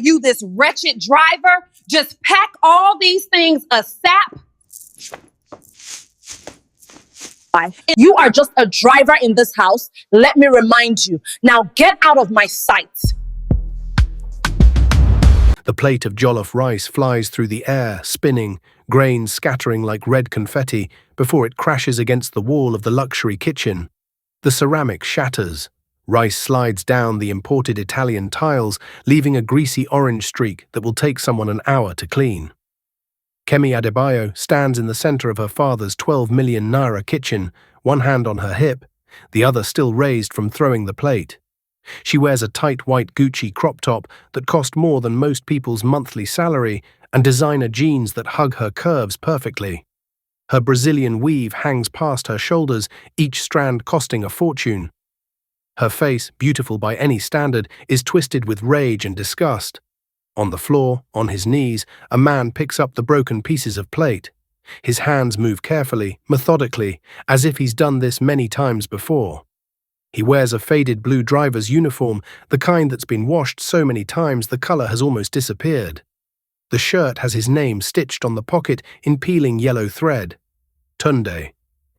You, this wretched driver, just pack all these things ASAP. You are just a driver in this house. Let me remind you. Now get out of my sight. The plate of jollof rice flies through the air, spinning, grains scattering like red confetti before it crashes against the wall of the luxury kitchen. The ceramic shatters. Rice slides down the imported Italian tiles, leaving a greasy orange streak that will take someone an hour to clean. Kemi Adebayo stands in the center of her father's 12 million naira kitchen, one hand on her hip, the other still raised from throwing the plate. She wears a tight white Gucci crop top that cost more than most people's monthly salary and designer jeans that hug her curves perfectly. Her Brazilian weave hangs past her shoulders, each strand costing a fortune. Her face, beautiful by any standard, is twisted with rage and disgust. On the floor, on his knees, a man picks up the broken pieces of plate. His hands move carefully, methodically, as if he's done this many times before. He wears a faded blue driver's uniform, the kind that's been washed so many times the color has almost disappeared. The shirt has his name stitched on the pocket in peeling yellow thread. Tunde.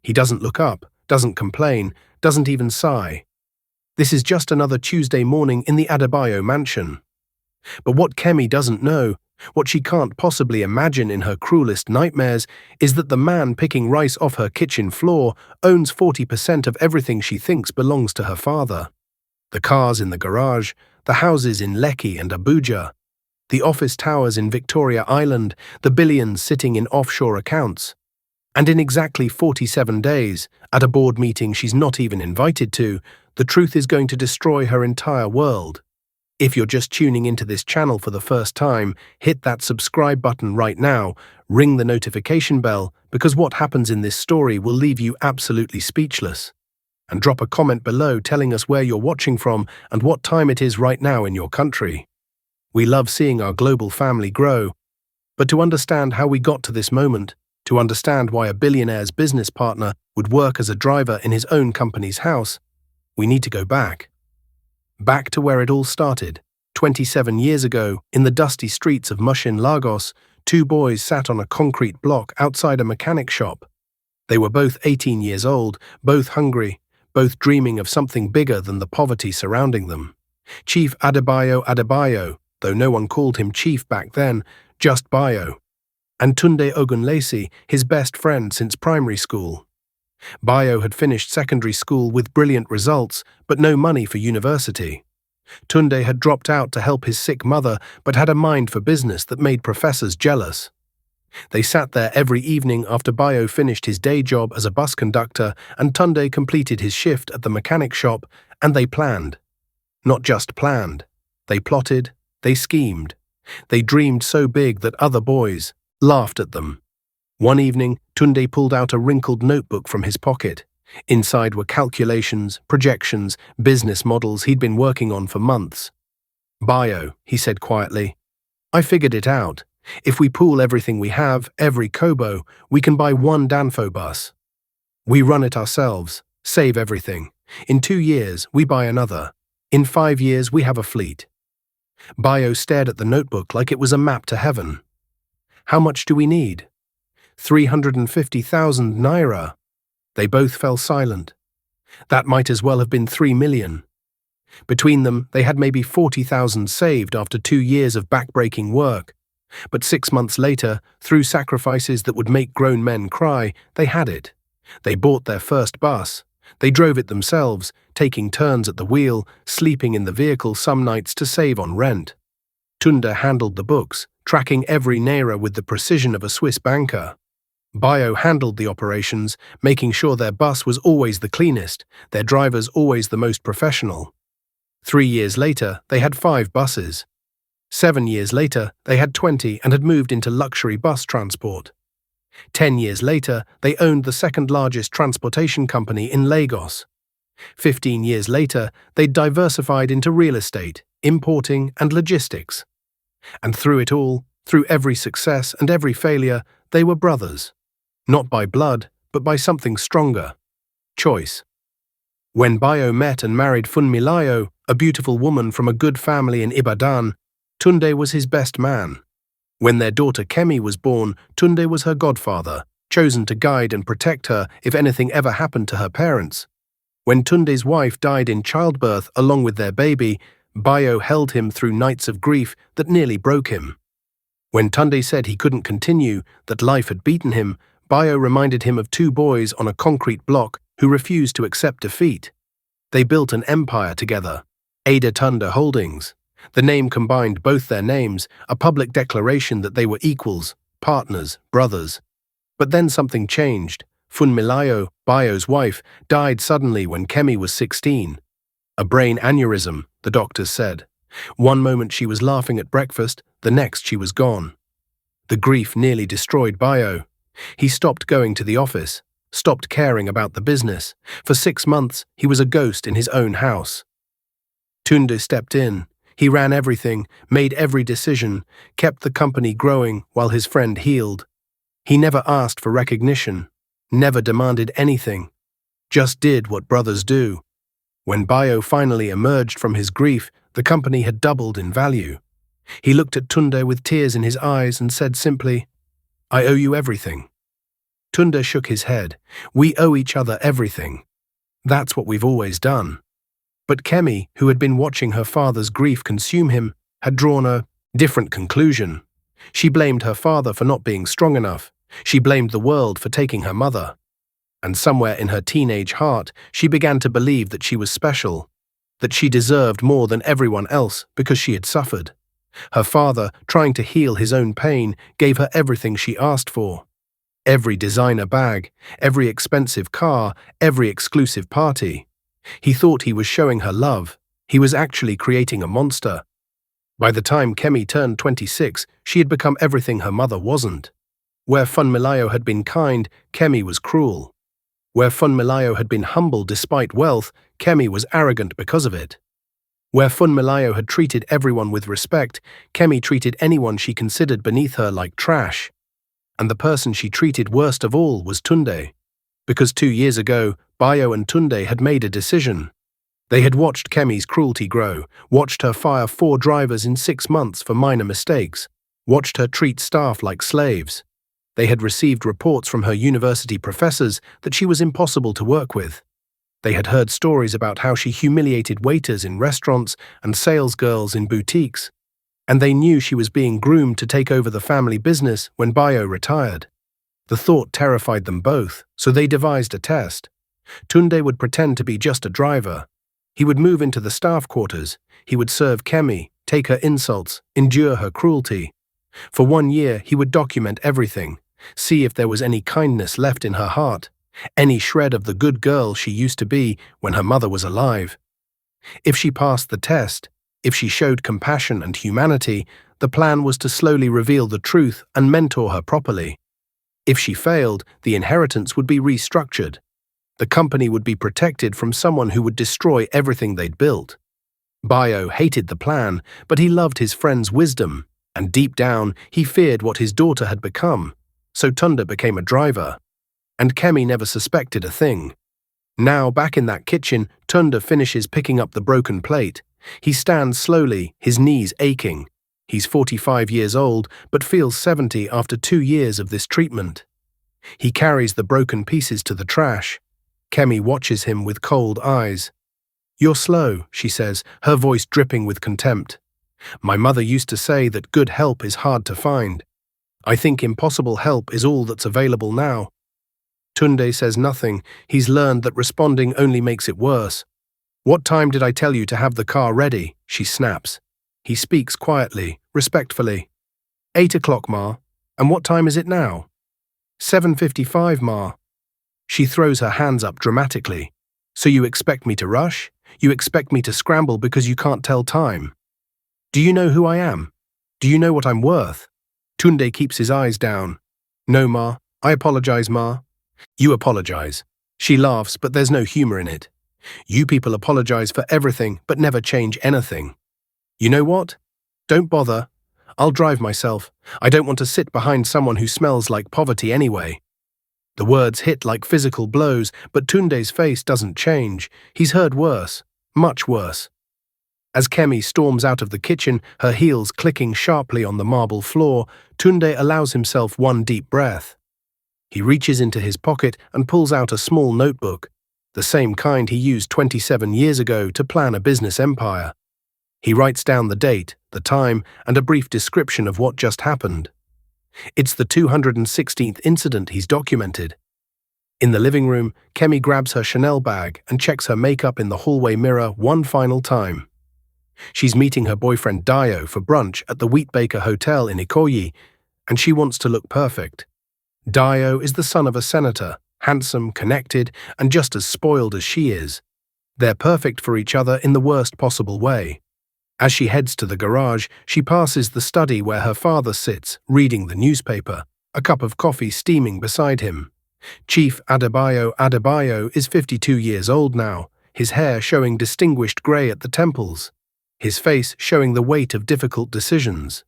He doesn't look up, doesn't complain, doesn't even sigh. This is just another Tuesday morning in the Adebayo mansion. But what Kemi doesn't know, what she can't possibly imagine in her cruelest nightmares, is that the man picking rice off her kitchen floor owns 40% of everything she thinks belongs to her father. The cars in the garage, the houses in Lekki and Abuja, the office towers in Victoria Island, the billions sitting in offshore accounts. And in exactly 47 days, at a board meeting she's not even invited to, the truth is going to destroy her entire world. If you're just tuning into this channel for the first time, hit that subscribe button right now, ring the notification bell, because what happens in this story will leave you absolutely speechless. And drop a comment below telling us where you're watching from and what time it is right now in your country. We love seeing our global family grow, but to understand how we got to this moment, to understand why a billionaire's business partner would work as a driver in his own company's house, we need to go back. Back to where it all started. 27 years ago, in the dusty streets of Mushin, Lagos, two boys sat on a concrete block outside a mechanic shop. They were both 18 years old, both hungry, both dreaming of something bigger than the poverty surrounding them. Chief Adebayo, though no one called him Chief back then, just Bayo. And Tunde Ogunlesi, his best friend since primary school. Bayo had finished secondary school with brilliant results, but no money for university. Tunde had dropped out to help his sick mother, but had a mind for business that made professors jealous. They sat there every evening after Bayo finished his day job as a bus conductor and Tunde completed his shift at the mechanic shop, and they planned. Not just planned. They plotted, they schemed. They dreamed so big that other boys laughed at them. One evening, Tunde pulled out a wrinkled notebook from his pocket. Inside were calculations, projections, business models he'd been working on for months. Bayo, he said quietly, I figured it out. If we pool everything we have, every kobo, we can buy one Danfo bus. We run it ourselves, save everything. In 2 years, we buy another. In 5 years, we have a fleet. Bayo stared at the notebook like it was a map to heaven. How much do we need? 350,000 naira. They both fell silent. That might as well have been 3 million. Between them, they had maybe 40,000 saved after 2 years of backbreaking work. But 6 months later, through sacrifices that would make grown men cry, they had it. They bought their first bus. They drove it themselves, taking turns at the wheel, sleeping in the vehicle some nights to save on rent. Tunde handled the books, tracking every naira with the precision of a Swiss banker. Bayo handled the operations, making sure their bus was always the cleanest, their drivers always the most professional. 3 years later, they had 5 buses. 7 years later, they had 20 and had moved into luxury bus transport. 10 years later, they owned the second largest transportation company in Lagos. 15 years later, they'd diversified into real estate, importing and logistics. And through it all, through every success and every failure, they were brothers. Not by blood, but by something stronger. Choice. When Bayo met and married Funmilayo, a beautiful woman from a good family in Ibadan, Tunde was his best man. When their daughter Kemi was born, Tunde was her godfather, chosen to guide and protect her if anything ever happened to her parents. When Tunde's wife died in childbirth along with their baby, Bayo held him through nights of grief that nearly broke him. When Tunde said he couldn't continue, that life had beaten him, Bayo reminded him of two boys on a concrete block who refused to accept defeat. They built an empire together, Ada Tunde Holdings. The name combined both their names, a public declaration that they were equals, partners, brothers. But then something changed. Funmilayo, Bayo's wife, died suddenly when Kemi was 16. A brain aneurysm, the doctors said. One moment she was laughing at breakfast, the next she was gone. The grief nearly destroyed Bayo. He stopped going to the office, stopped caring about the business. For 6 months, he was a ghost in his own house. Tunde stepped in. He ran everything, made every decision, kept the company growing while his friend healed. He never asked for recognition, never demanded anything, just did what brothers do. When Bayo finally emerged from his grief, the company had doubled in value. He looked at Tunde with tears in his eyes and said simply, "I owe you everything." Tunde shook his head. "We owe each other everything. That's what we've always done." But Kemi, who had been watching her father's grief consume him, had drawn a different conclusion. She blamed her father for not being strong enough. She blamed the world for taking her mother. And somewhere in her teenage heart, she began to believe that she was special, that she deserved more than everyone else because she had suffered. Her father, trying to heal his own pain, gave her everything she asked for. Every designer bag, every expensive car, every exclusive party. He thought he was showing her love. He was actually creating a monster. By the time Kemi turned 26, she had become everything her mother wasn't. Where Funmilayo had been kind, Kemi was cruel. Where Funmilayo had been humble despite wealth, Kemi was arrogant because of it. Where Funmilayo had treated everyone with respect, Kemi treated anyone she considered beneath her like trash. And the person she treated worst of all was Tunde. Because 2 years ago, Bayo and Tunde had made a decision. They had watched Kemi's cruelty grow, watched her fire 4 drivers in 6 months for minor mistakes, watched her treat staff like slaves. They had received reports from her university professors that she was impossible to work with. They had heard stories about how she humiliated waiters in restaurants and salesgirls in boutiques. And they knew she was being groomed to take over the family business when Bayo retired. The thought terrified them both, so they devised a test. Tunde would pretend to be just a driver. He would move into the staff quarters. He would serve Kemi, take her insults, endure her cruelty. For 1 year, he would document everything, see if there was any kindness left in her heart, any shred of the good girl she used to be when her mother was alive. If she passed the test, if she showed compassion and humanity, the plan was to slowly reveal the truth and mentor her properly. If she failed, the inheritance would be restructured. The company would be protected from someone who would destroy everything they'd built. Bayo hated the plan, but he loved his friend's wisdom, and deep down, he feared what his daughter had become. So Tunde became a driver. And Kemi never suspected a thing. Now, back in that kitchen, Tunde finishes picking up the broken plate. He stands slowly, his knees aching. He's 45 years old, but feels 70 after 2 years of this treatment. He carries the broken pieces to the trash. Kemi watches him with cold eyes. "You're slow," she says, her voice dripping with contempt. "My mother used to say that good help is hard to find. I think impossible help is all that's available now." Tunde says nothing. He's learned that responding only makes it worse. "What time did I tell you to have the car ready?" she snaps. He speaks quietly, respectfully. 8 o'clock, Ma. And what time is it now?" 7:55, Ma. She throws her hands up dramatically. "So you expect me to rush? You expect me to scramble because you can't tell time? Do you know who I am? Do you know what I'm worth?" Tunde keeps his eyes down. "No, Ma. I apologize, Ma." "You apologize." She laughs, but there's no humor in it. "You people apologize for everything but never change anything. You know what? Don't bother. I'll drive myself. I don't want to sit behind someone who smells like poverty anyway." The words hit like physical blows, but Tunde's face doesn't change. He's heard worse, much worse. As Kemi storms out of the kitchen, her heels clicking sharply on the marble floor, Tunde allows himself one deep breath. He reaches into his pocket and pulls out a small notebook, the same kind he used 27 years ago to plan a business empire. He writes down the date, the time, and a brief description of what just happened. It's the 216th incident he's documented. In the living room, Kemi grabs her Chanel bag and checks her makeup in the hallway mirror one final time. She's meeting her boyfriend Dio for brunch at the Wheatbaker Hotel in Ikoyi, and she wants to look perfect. Dio is the son of a senator, handsome, connected, and just as spoiled as she is. They're perfect for each other in the worst possible way. As she heads to the garage, she passes the study where her father sits, reading the newspaper, a cup of coffee steaming beside him. Chief Adebayo is 52 years old now, his hair showing distinguished grey at the temples, his face showing the weight of difficult decisions.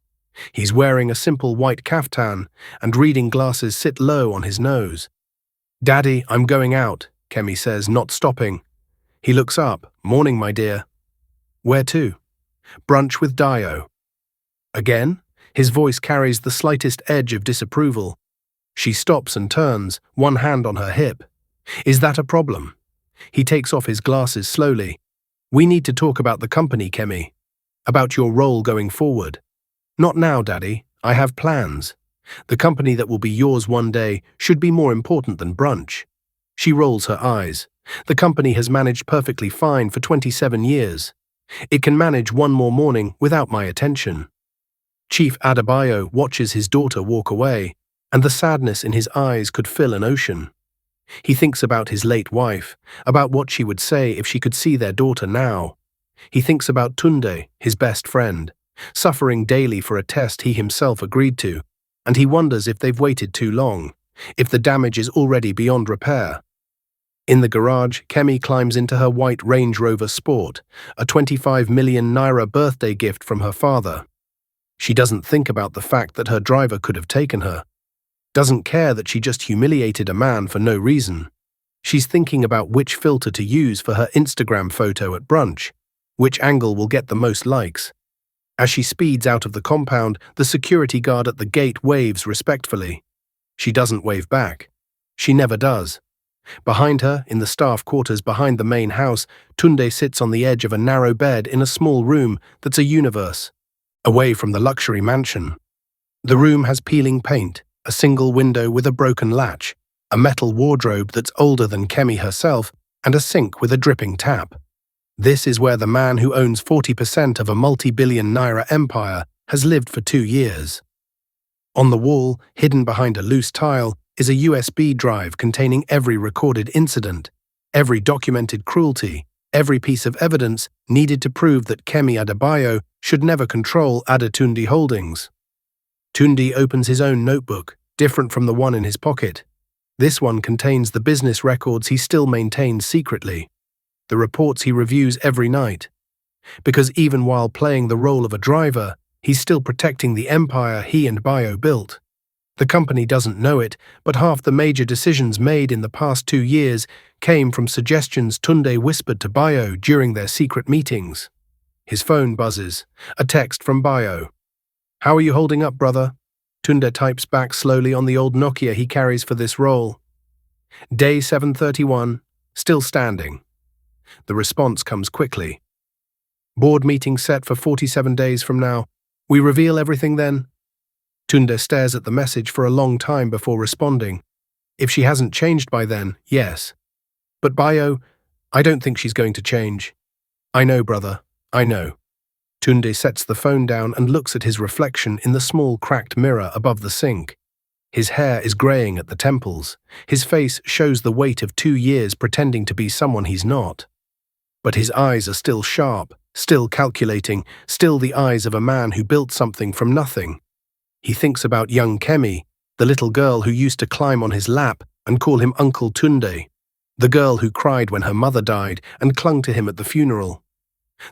He's wearing a simple white kaftan, and reading glasses sit low on his nose. "Daddy, I'm going out," Kemi says, not stopping. He looks up. "Morning, my dear." "Where to?" "Brunch with Dio." Again? His voice carries the slightest edge of disapproval. She stops and turns, one hand on her hip. "Is that a problem?" He takes off his glasses slowly. "We need to talk about the company, Kemi. About your role going forward." "Not now, Daddy. I have plans. The company that will be yours one day should be more important than brunch." She rolls her eyes. "The company has managed perfectly fine for 27 years. It can manage one more morning without my attention." Chief Adebayo watches his daughter walk away, and the sadness in his eyes could fill an ocean. He thinks about his late wife, about what she would say if she could see their daughter now. He thinks about Tunde, his best friend, suffering daily for a test he himself agreed to, and he wonders if they've waited too long, if the damage is already beyond repair. In the garage, Kemi climbs into her white Range Rover Sport, a 25 million naira birthday gift from her father. She doesn't think about the fact that her driver could have taken her. Doesn't care that she just humiliated a man for no reason. She's thinking about which filter to use for her Instagram photo at brunch, which angle will get the most likes. As she speeds out of the compound, the security guard at the gate waves respectfully. She doesn't wave back. She never does. Behind her, in the staff quarters behind the main house, Tunde sits on the edge of a narrow bed in a small room that's a universe, away from the luxury mansion. The room has peeling paint, a single window with a broken latch, a metal wardrobe that's older than Kemi herself, and a sink with a dripping tap. This is where the man who owns 40% of a multi-billion naira empire has lived for 2 years. On the wall, hidden behind a loose tile, is a USB drive containing every recorded incident, every documented cruelty, every piece of evidence needed to prove that Kemi Adebayo should never control Adetunde Holdings. Tunde opens his own notebook, different from the one in his pocket. This one contains the business records he still maintains secretly, the reports he reviews every night. Because even while playing the role of a driver, he's still protecting the empire he and Bayo built. The company doesn't know it, but half the major decisions made in the past 2 years came from suggestions Tunde whispered to Bayo during their secret meetings. His phone buzzes, a text from Bayo. "How are you holding up, brother?" Tunde types back slowly on the old Nokia he carries for this role. "Day 731, still standing." The response comes quickly. "Board meeting set for 47 days from now. We reveal everything then?" Tunde stares at the message for a long time before responding. If she hasn't changed by then, yes. "But Bayo, I don't think she's going to change." "I know, brother, I know." Tunde sets the phone down and looks at his reflection in the small cracked mirror above the sink. His hair is greying at the temples. His face shows the weight of 2 years pretending to be someone he's not. But his eyes are still sharp, still calculating, still the eyes of a man who built something from nothing. He thinks about young Kemi, the little girl who used to climb on his lap and call him Uncle Tunde, the girl who cried when her mother died and clung to him at the funeral,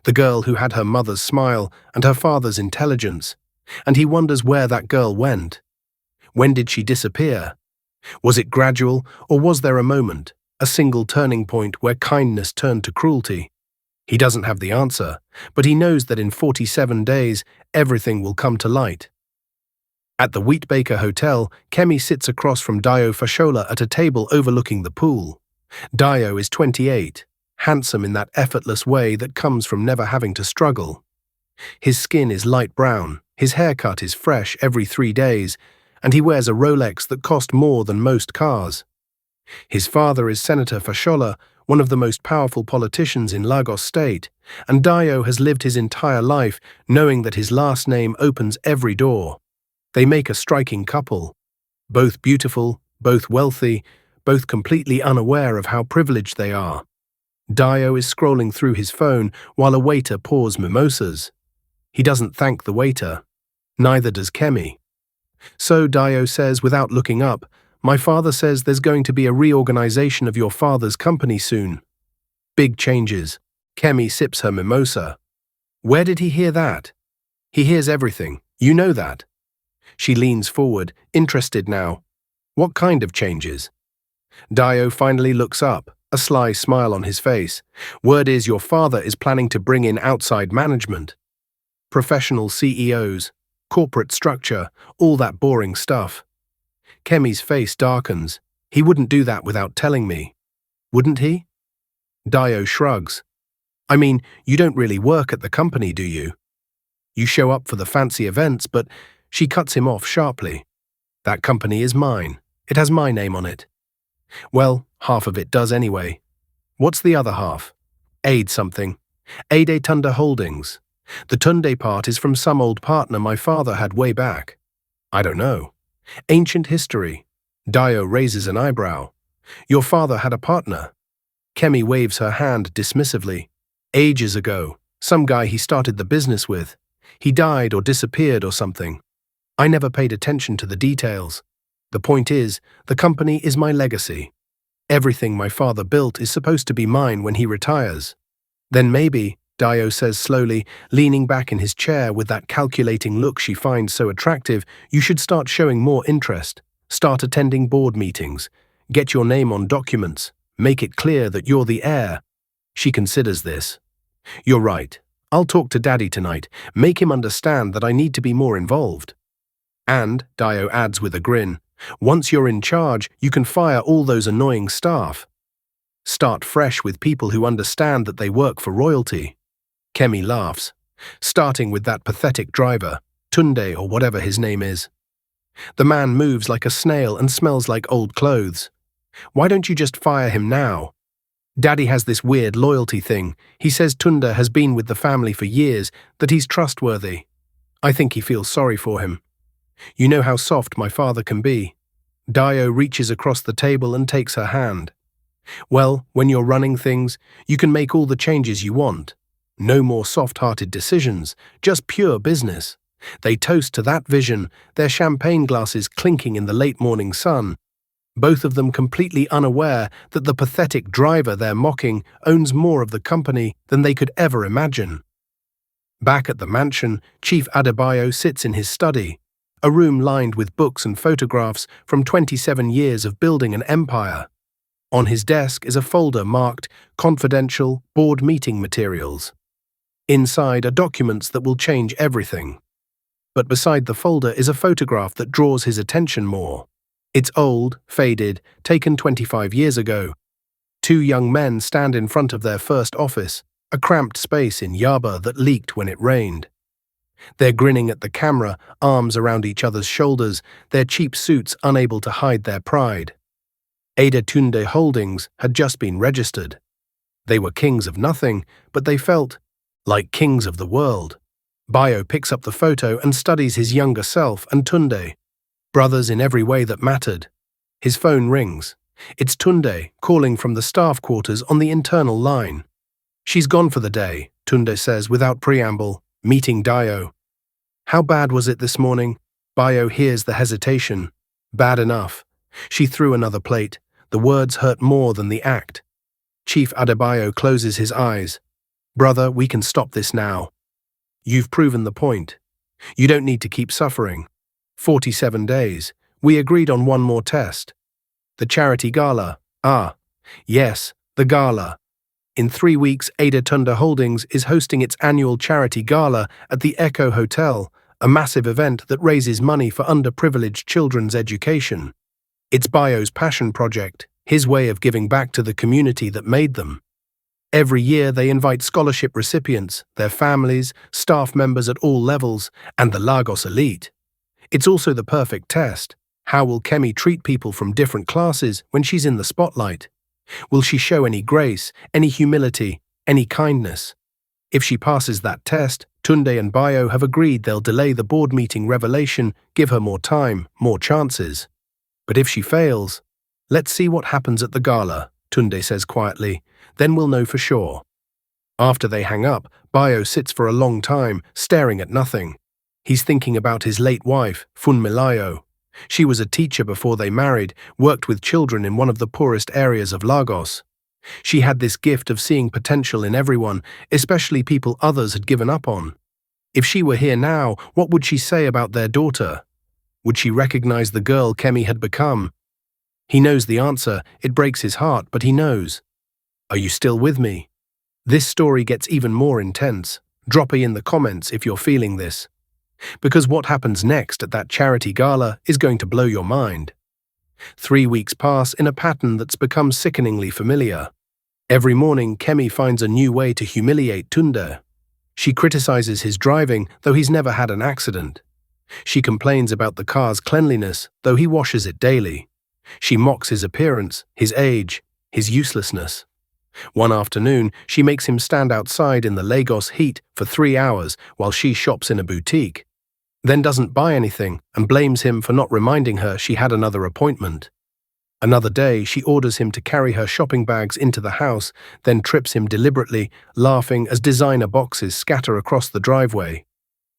the girl who had her mother's smile and her father's intelligence, and he wonders where that girl went. When did she disappear? Was it gradual, or was there a moment, a single turning point where kindness turned to cruelty? He doesn't have the answer, but he knows that in 47 days, everything will come to light. At the Wheatbaker Hotel, Kemi sits across from Dio Fashola at a table overlooking the pool. Dio is 28, handsome in that effortless way that comes from never having to struggle. His skin is light brown, his haircut is fresh every 3 days, and he wears a Rolex that cost more than most cars. His father is Senator Fashola, one of the most powerful politicians in Lagos State, and Dio has lived his entire life knowing that his last name opens every door. They make a striking couple. Both beautiful, both wealthy, both completely unaware of how privileged they are. Dio is scrolling through his phone while a waiter pours mimosas. He doesn't thank the waiter. Neither does Kemi. So Dio says without looking up, "My father says there's going to be a reorganization of your father's company soon." Big changes. Kemi sips her mimosa. Where did he hear that? He hears everything. You know that. She leans forward, interested now. What kind of changes? Dio finally looks up, a sly smile on his face. Word is your father is planning to bring in outside management. Professional CEOs, corporate structure, all that boring stuff. Kemi's face darkens. He wouldn't do that without telling me. Wouldn't he? Dio shrugs. I mean, you don't really work at the company, do you? You show up for the fancy events, but she cuts him off sharply. That company is mine. It has my name on it. Well, half of it does anyway. What's the other half? Aid something. Ade Tunde Holdings. The Tunde part is from some old partner my father had way back. I don't know. Ancient history. Dio raises an eyebrow. Your father had a partner. Kemi waves her hand dismissively. Ages ago. Some guy he started the business with. He died or disappeared or something. I never paid attention to the details. The point is, the company is my legacy. Everything my father built is supposed to be mine when he retires. Then maybe, Dio says slowly, leaning back in his chair with that calculating look she finds so attractive, you should start showing more interest. Start attending board meetings. Get your name on documents. Make it clear that you're the heir. She considers this. You're right. I'll talk to Daddy tonight. Make him understand that I need to be more involved. And, Dio adds with a grin, once you're in charge, you can fire all those annoying staff. Start fresh with people who understand that they work for royalty. Kemi laughs, starting with that pathetic driver, Tunde or whatever his name is. The man moves like a snail and smells like old clothes. Why don't you just fire him now? Daddy has this weird loyalty thing. He says Tunde has been with the family for years, that he's trustworthy. I think he feels sorry for him. You know how soft my father can be. Dio reaches across the table and takes her hand. Well, when you're running things, you can make all the changes you want. No more soft-hearted decisions, just pure business. They toast to that vision, their champagne glasses clinking in the late morning sun. Both of them completely unaware that the pathetic driver they're mocking owns more of the company than they could ever imagine. Back at the mansion, Chief Adebayo sits in his study, a room lined with books and photographs from 27 years of building an empire. On his desk is a folder marked Confidential Board Meeting Materials. Inside are documents that will change everything. But beside the folder is a photograph that draws his attention more. It's old, faded, taken 25 years ago. Two young men stand in front of their first office, a cramped space in Yaba that leaked when it rained. They're grinning at the camera, arms around each other's shoulders, their cheap suits unable to hide their pride. Ade Tunde Holdings had just been registered. They were kings of nothing, but they felt like kings of the world. Bayo picks up the photo and studies his younger self and Tunde, brothers in every way that mattered. His phone rings. It's Tunde, calling from the staff quarters on the internal line. She's gone for the day, Tunde says without preamble, meeting Dio. How bad was it this morning? Bayo hears the hesitation. Bad enough. She threw another plate. The words hurt more than the act. Chief Adebayo closes his eyes. Brother, we can stop this now. You've proven the point. You don't need to keep suffering. 47 days. We agreed on one more test. The charity gala. Ah, yes, the gala. In 3 weeks, Ada Tunda Holdings is hosting its annual charity gala at the Echo Hotel, a massive event that raises money for underprivileged children's education. It's Bio's passion project, his way of giving back to the community that made them. Every year they invite scholarship recipients, their families, staff members at all levels, and the Lagos elite. It's also the perfect test. How will Kemi treat people from different classes when she's in the spotlight? Will she show any grace, any humility, any kindness? If she passes that test, Tunde and Bio have agreed they'll delay the board meeting revelation, give her more time, more chances. But if she fails, let's see what happens at the gala, Tunde says quietly, then we'll know for sure. After they hang up, Bio sits for a long time, staring at nothing. He's thinking about his late wife, Funmilayo. She was a teacher before they married, worked with children in one of the poorest areas of Lagos. She had this gift of seeing potential in everyone, especially people others had given up on. If she were here now, what would she say about their daughter? Would she recognize the girl Kemi had become? He knows the answer. It breaks his heart, but he knows. Are you still with me? This story gets even more intense. Drop a in the comments if you're feeling this. Because what happens next at that charity gala is going to blow your mind. 3 weeks pass in a pattern that's become sickeningly familiar. Every morning, Kemi finds a new way to humiliate Tunde. She criticizes his driving, though he's never had an accident. She complains about the car's cleanliness, though he washes it daily. She mocks his appearance, his age, his uselessness. One afternoon, she makes him stand outside in the Lagos heat for 3 hours while she shops in a boutique, then doesn't buy anything and blames him for not reminding her she had another appointment. Another day, she orders him to carry her shopping bags into the house, then trips him deliberately, laughing as designer boxes scatter across the driveway.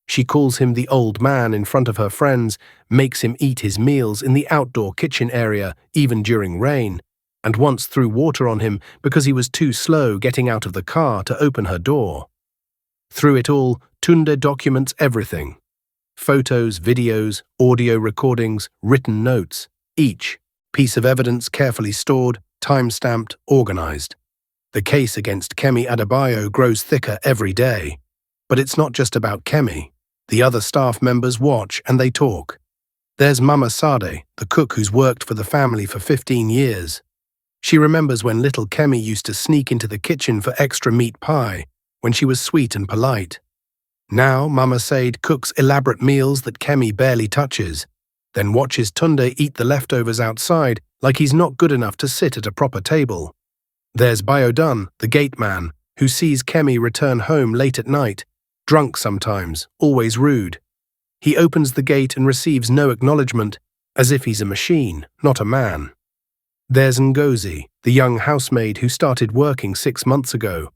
She calls him the old man in front of her friends, makes him eat his meals in the outdoor kitchen area, even during rain, and once threw water on him because he was too slow getting out of the car to open her door. Through it all, Tunde documents everything. Photos, videos, audio recordings, written notes, each piece of evidence carefully stored, time-stamped, organized. The case against Kemi Adebayo grows thicker every day. But it's not just about Kemi. The other staff members watch and they talk. There's Mama Sade, the cook who's worked for the family for 15 years. She remembers when little Kemi used to sneak into the kitchen for extra meat pie, when she was sweet and polite. Now Mama Sade cooks elaborate meals that Kemi barely touches, then watches Tunde eat the leftovers outside like he's not good enough to sit at a proper table. There's Biodun, the gate man, who sees Kemi return home late at night, drunk sometimes, always rude. He opens the gate and receives no acknowledgement, as if he's a machine, not a man. There's Ngozi, the young housemaid who started working 6 months ago.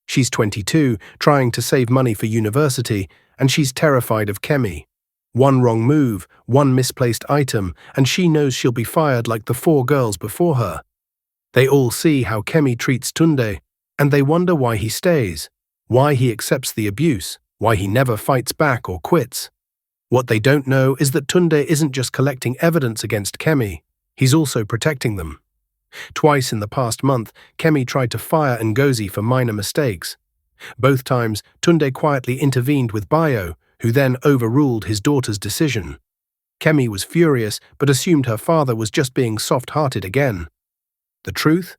She's 22, trying to save money for university, and she's terrified of Kemi. One wrong move, one misplaced item, and she knows she'll be fired like the 4 girls before her. They all see how Kemi treats Tunde, and they wonder why he stays, why he accepts the abuse, why he never fights back or quits. What they don't know is that Tunde isn't just collecting evidence against Kemi, he's also protecting them. Twice in the past month, Kemi tried to fire Ngozi for minor mistakes. Both times, Tunde quietly intervened with Bio, who then overruled his daughter's decision. Kemi was furious, but assumed her father was just being soft-hearted again. The truth?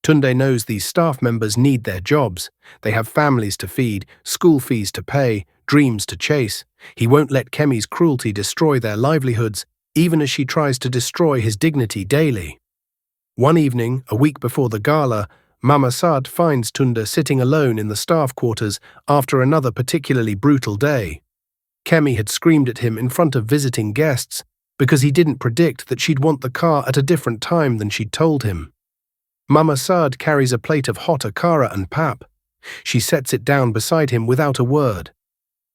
Tunde knows these staff members need their jobs. They have families to feed, school fees to pay, dreams to chase. He won't let Kemi's cruelty destroy their livelihoods, even as she tries to destroy his dignity daily. One evening, a week before the gala, Mama Sad finds Tunde sitting alone in the staff quarters after another particularly brutal day. Kemi had screamed at him in front of visiting guests because he didn't predict that she'd want the car at a different time than she'd told him. Mama Sad carries a plate of hot akara and pap. She sets it down beside him without a word.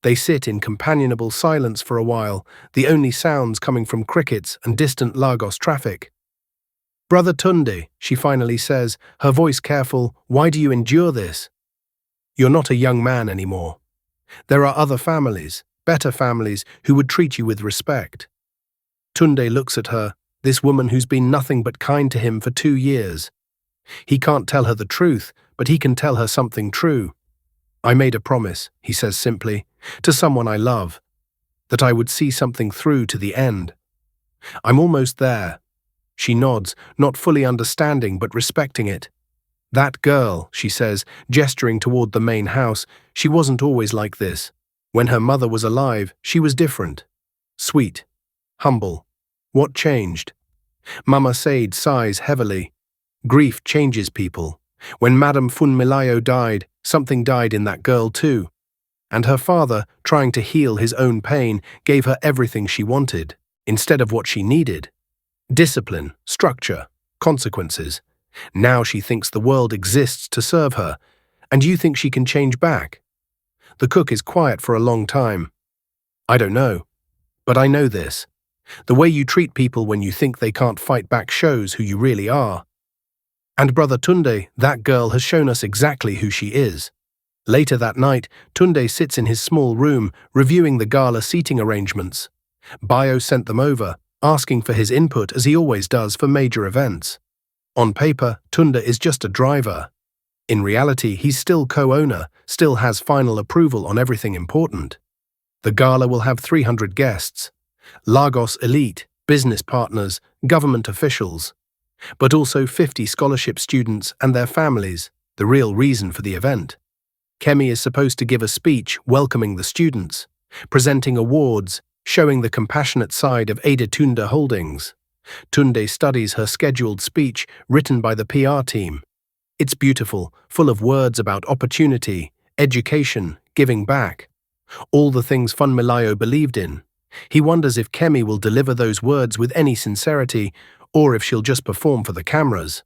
They sit in companionable silence for a while, the only sounds coming from crickets and distant Lagos traffic. "Brother Tunde," she finally says, her voice careful, "why do you endure this? You're not a young man anymore. There are other families, better families, who would treat you with respect." Tunde looks at her, this woman who's been nothing but kind to him for 2 years. He can't tell her the truth, but he can tell her something true. I made a promise, he says simply, to someone I love, that I would see something through to the end. I'm almost there. She nods, not fully understanding but respecting it. That girl, she says, gesturing toward the main house, she wasn't always like this. When her mother was alive, she was different. Sweet. Humble. What changed? Mama Said sighs heavily. Grief changes people. When Madame Funmilayo died, something died in that girl too. And her father, trying to heal his own pain, gave her everything she wanted, instead of what she needed. Discipline, structure, consequences. Now she thinks the world exists to serve her, and you think she can change back. The cook is quiet for a long time. I don't know, but I know this. The way you treat people when you think they can't fight back shows who you really are. And Brother Tunde, that girl has shown us exactly who she is. Later that night, Tunde sits in his small room, reviewing the gala seating arrangements. Bayo sent them over, asking for his input as he always does for major events. On paper, Tunde is just a driver. In reality, he's still co-owner, still has final approval on everything important. The gala will have 300 guests. Lagos elite, business partners, government officials. But also 50 scholarship students and their families, the real reason for the event. Kemi is supposed to give a speech welcoming the students, presenting awards, showing the compassionate side of Ada Tunde Holdings. Tunde studies her scheduled speech written by the PR team. It's beautiful, full of words about opportunity, education, giving back. All the things Funmilayo believed in. He wonders if Kemi will deliver those words with any sincerity, or if she'll just perform for the cameras.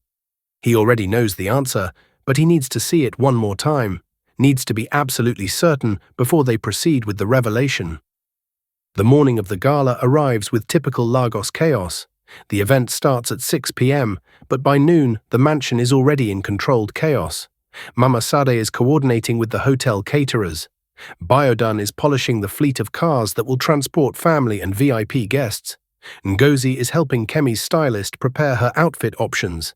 He already knows the answer, but he needs to see it one more time, needs to be absolutely certain before they proceed with the revelation. The morning of the gala arrives with typical Lagos chaos. The event starts at 6 p.m., but by noon, the mansion is already in controlled chaos. Mama Sade is coordinating with the hotel caterers. Biodun is polishing the fleet of cars that will transport family and VIP guests. Ngozi is helping Kemi's stylist prepare her outfit options.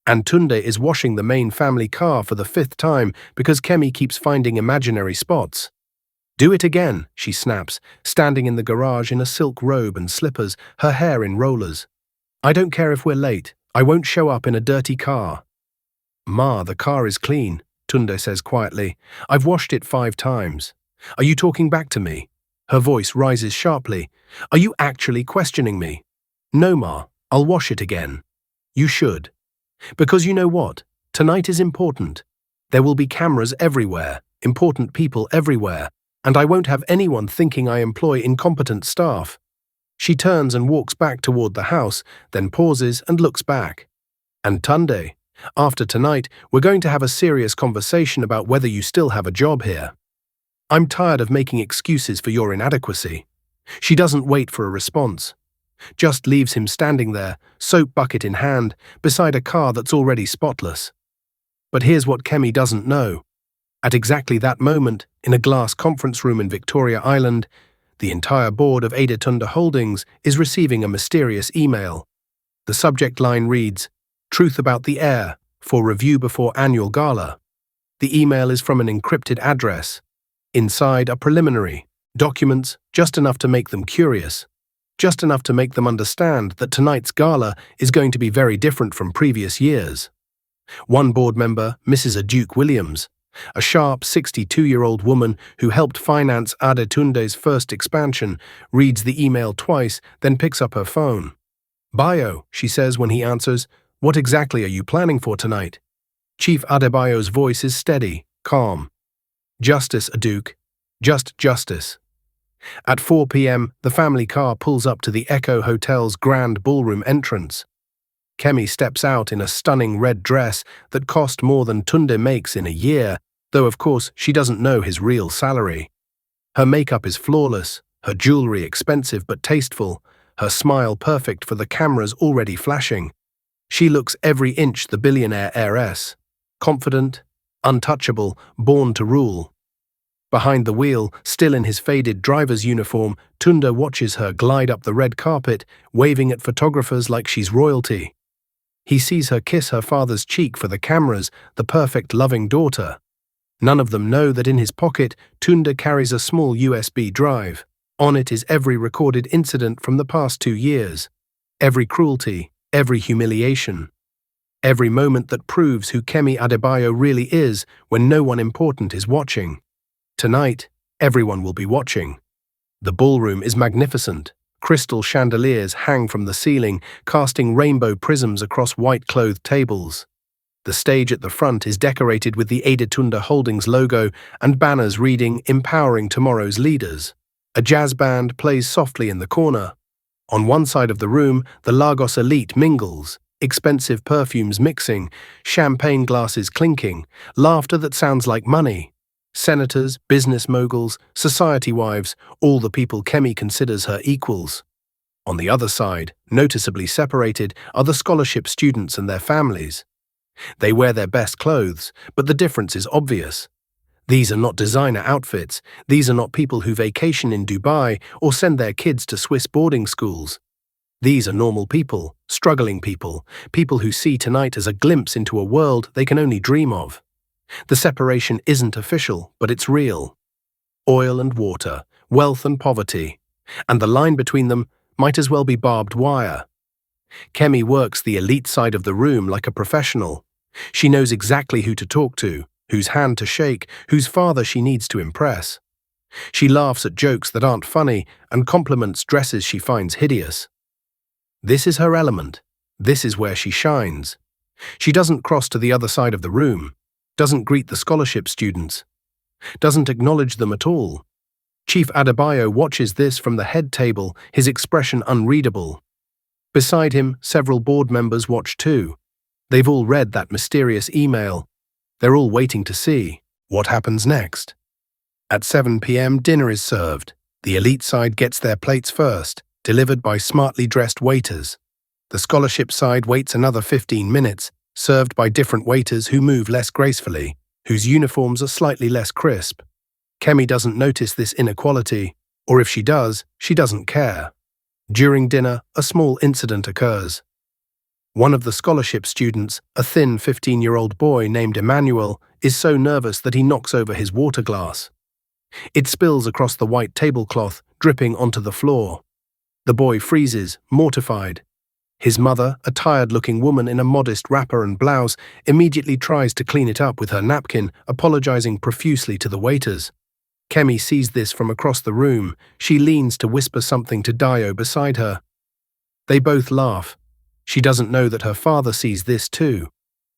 And Tunde is washing the main family car for the 5th time because Kemi keeps finding imaginary spots. Do it again, she snaps, standing in the garage in a silk robe and slippers, her hair in rollers. I don't care if we're late. I won't show up in a dirty car. Ma, the car is clean, Tunde says quietly. I've washed it 5 times. Are you talking back to me? Her voice rises sharply. Are you actually questioning me? No, Ma, I'll wash it again. You should. Because you know what? Tonight is important. There will be cameras everywhere, important people everywhere, and I won't have anyone thinking I employ incompetent staff. She turns and walks back toward the house, then pauses and looks back. And Tunde, after tonight, we're going to have a serious conversation about whether you still have a job here. I'm tired of making excuses for your inadequacy. She doesn't wait for a response. Just leaves him standing there, soap bucket in hand, beside a car that's already spotless. But here's what Kemi doesn't know. At exactly that moment, in a glass conference room in Victoria Island, the entire board of Ada Tunde Holdings is receiving a mysterious email. The subject line reads, Truth about the heir, for review before annual gala. The email is from an encrypted address. Inside are preliminary documents, just enough to make them curious. Just enough to make them understand that tonight's gala is going to be very different from previous years. One board member, Mrs. Aduke Williams, a sharp 62-year-old woman who helped finance Ada Tunde's first expansion, reads the email twice, then picks up her phone. Bayo, she says when he answers, what exactly are you planning for tonight? Chief Adebayo's voice is steady, calm. Justice, Aduke. Just justice. At 4 p.m., the family car pulls up to the Echo Hotel's grand ballroom entrance. Kemi steps out in a stunning red dress that cost more than Tunde makes in a year, though of course she doesn't know his real salary. Her makeup is flawless, her jewelry expensive but tasteful, her smile perfect for the cameras already flashing. She looks every inch the billionaire heiress. Confident, untouchable, born to rule. Behind the wheel, still in his faded driver's uniform, Tunde watches her glide up the red carpet, waving at photographers like she's royalty. He sees her kiss her father's cheek for the cameras, the perfect loving daughter. None of them know that in his pocket, Tunde carries a small USB drive. On it is every recorded incident from the past 2 years. Every cruelty, every humiliation. Every moment that proves who Kemi Adebayo really is when no one important is watching. Tonight, everyone will be watching. The ballroom is magnificent. Crystal chandeliers hang from the ceiling, casting rainbow prisms across white-clothed tables. The stage at the front is decorated with the Adetunde Holdings logo and banners reading "Empowering Tomorrow's Leaders." A jazz band plays softly in the corner. On one side of the room, the Lagos elite mingles, expensive perfumes mixing, champagne glasses clinking, laughter that sounds like money. Senators, business moguls, society wives, all the people Kemi considers her equals. On the other side, noticeably separated, are the scholarship students and their families. They wear their best clothes, but the difference is obvious. These are not designer outfits, these are not people who vacation in Dubai or send their kids to Swiss boarding schools. These are normal people, struggling people, people who see tonight as a glimpse into a world they can only dream of. The separation isn't official, but it's real. Oil and water, wealth and poverty, and the line between them might as well be barbed wire. Kemi works the elite side of the room like a professional. She knows exactly who to talk to, whose hand to shake, whose father she needs to impress. She laughs at jokes that aren't funny and compliments dresses she finds hideous. This is her element. This is where she shines. She doesn't cross to the other side of the room, doesn't greet the scholarship students, doesn't acknowledge them at all. Chief Adebayo watches this from the head table, his expression unreadable. Beside him, several board members watch too. They've all read that mysterious email. They're all waiting to see what happens next. At 7 p.m, dinner is served. The elite side gets their plates first, delivered by smartly dressed waiters. The scholarship side waits another 15 minutes, served by different waiters who move less gracefully, whose uniforms are slightly less crisp. Kemi doesn't notice this inequality, or if she does, she doesn't care. During dinner, a small incident occurs. One of the scholarship students, a thin 15-year-old boy named Emmanuel, is so nervous that he knocks over his water glass. It spills across the white tablecloth, dripping onto the floor. The boy freezes, mortified. His mother, a tired-looking woman in a modest wrapper and blouse, immediately tries to clean it up with her napkin, apologizing profusely to the waiters. Kemi sees this from across the room. She leans to whisper something to Dio beside her. They both laugh. She doesn't know that her father sees this too,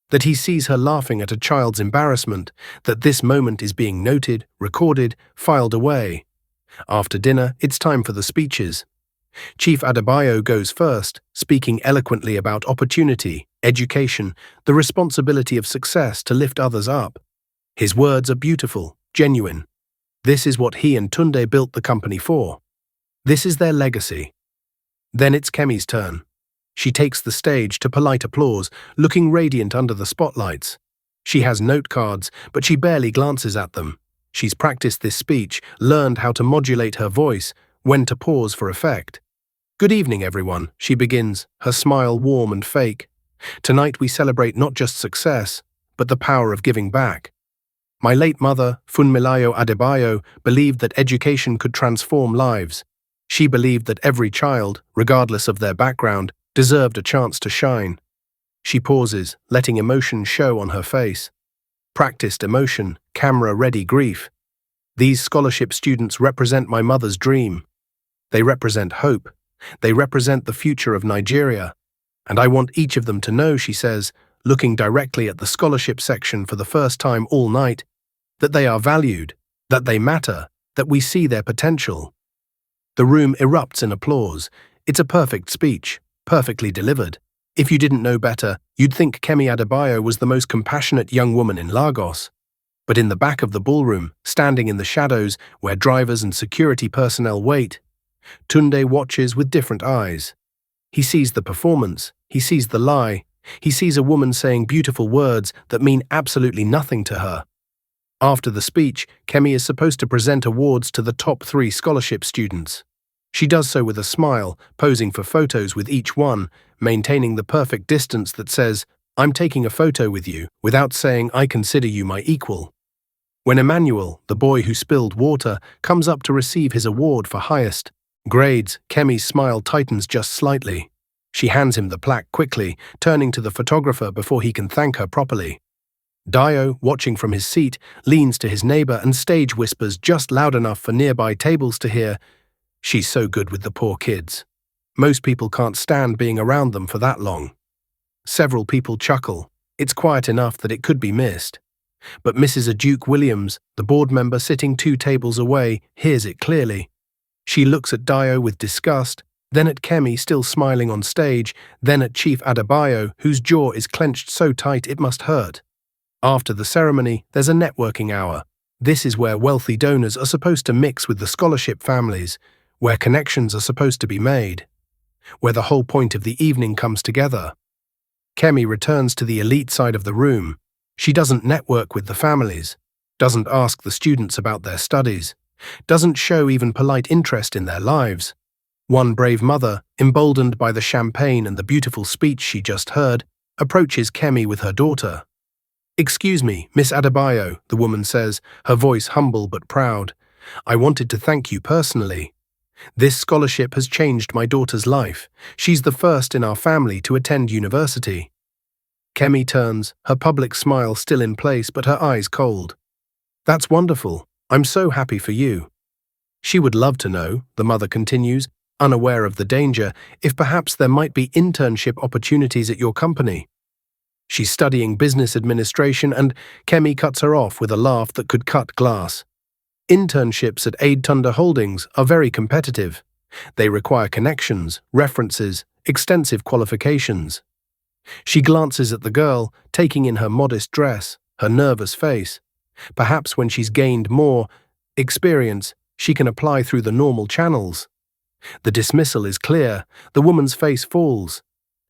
that he sees her laughing at a child's embarrassment, that this moment is being noted, recorded, filed away. After dinner, it's time for the speeches. Chief Adebayo goes first, speaking eloquently about opportunity, education, the responsibility of success to lift others up. His words are beautiful, genuine. This is what he and Tunde built the company for. This is their legacy. Then it's Kemi's turn. She takes the stage to polite applause, looking radiant under the spotlights. She has note cards, but she barely glances at them. She's practiced this speech, learned how to modulate her voice, when to pause for effect. Good evening, everyone, she begins, her smile warm and fake. Tonight we celebrate not just success, but the power of giving back. My late mother, Funmilayo Adebayo, believed that education could transform lives. She believed that every child, regardless of their background, deserved a chance to shine. She pauses, letting emotion show on her face. Practiced emotion, camera-ready grief. These scholarship students represent my mother's dream. They represent hope. They represent the future of Nigeria. And I want each of them to know, she says, looking directly at the scholarship section for the first time all night, that they are valued, that they matter, that we see their potential. The room erupts in applause. It's a perfect speech, perfectly delivered. If you didn't know better, you'd think Kemi Adebayo was the most compassionate young woman in Lagos. But in the back of the ballroom, standing in the shadows where drivers and security personnel wait, Tunde watches with different eyes. He sees the performance, he sees the lie, he sees a woman saying beautiful words that mean absolutely nothing to her. After the speech, Kemi is supposed to present awards to the top 3 scholarship students. She does so with a smile, posing for photos with each one, maintaining the perfect distance that says, "I'm taking a photo with you," without saying, "I consider you my equal." When Emmanuel, the boy who spilled water, comes up to receive his award for highest grades, Kemi's smile tightens just slightly. She hands him the plaque quickly, turning to the photographer before he can thank her properly. Dio, watching from his seat, leans to his neighbor and stage whispers just loud enough for nearby tables to hear, "She's so good with the poor kids." Most people can't stand being around them for that long. Several people chuckle. It's quiet enough that it could be missed. But Mrs. Duke Williams, the board member sitting 2 tables away, hears it clearly. She looks at Dio with disgust, then at Kemi still smiling on stage, then at Chief Adebayo, whose jaw is clenched so tight it must hurt. After the ceremony, there's a networking hour. This is where wealthy donors are supposed to mix with the scholarship families, where connections are supposed to be made, where the whole point of the evening comes together. Kemi returns to the elite side of the room. She doesn't network with the families, doesn't ask the students about their studies, doesn't show even polite interest in their lives. One brave mother, emboldened by the champagne and the beautiful speech she just heard, approaches Kemi with her daughter. "Excuse me, Miss Adebayo," the woman says, her voice humble but proud. "I wanted to thank you personally. This scholarship has changed my daughter's life. She's the first in our family to attend university." Kemi turns, her public smile still in place but her eyes cold. "That's wonderful. I'm so happy for you." She would love to know, the mother continues, unaware of the danger, if perhaps there might be internship opportunities at your company. She's studying business administration and Kemi cuts her off with a laugh that could cut glass. Internships at Aid Thunder Holdings are very competitive. They require connections, references, extensive qualifications. She glances at the girl, taking in her modest dress, her nervous face. Perhaps when she's gained more experience, she can apply through the normal channels. The dismissal is clear. The woman's face falls.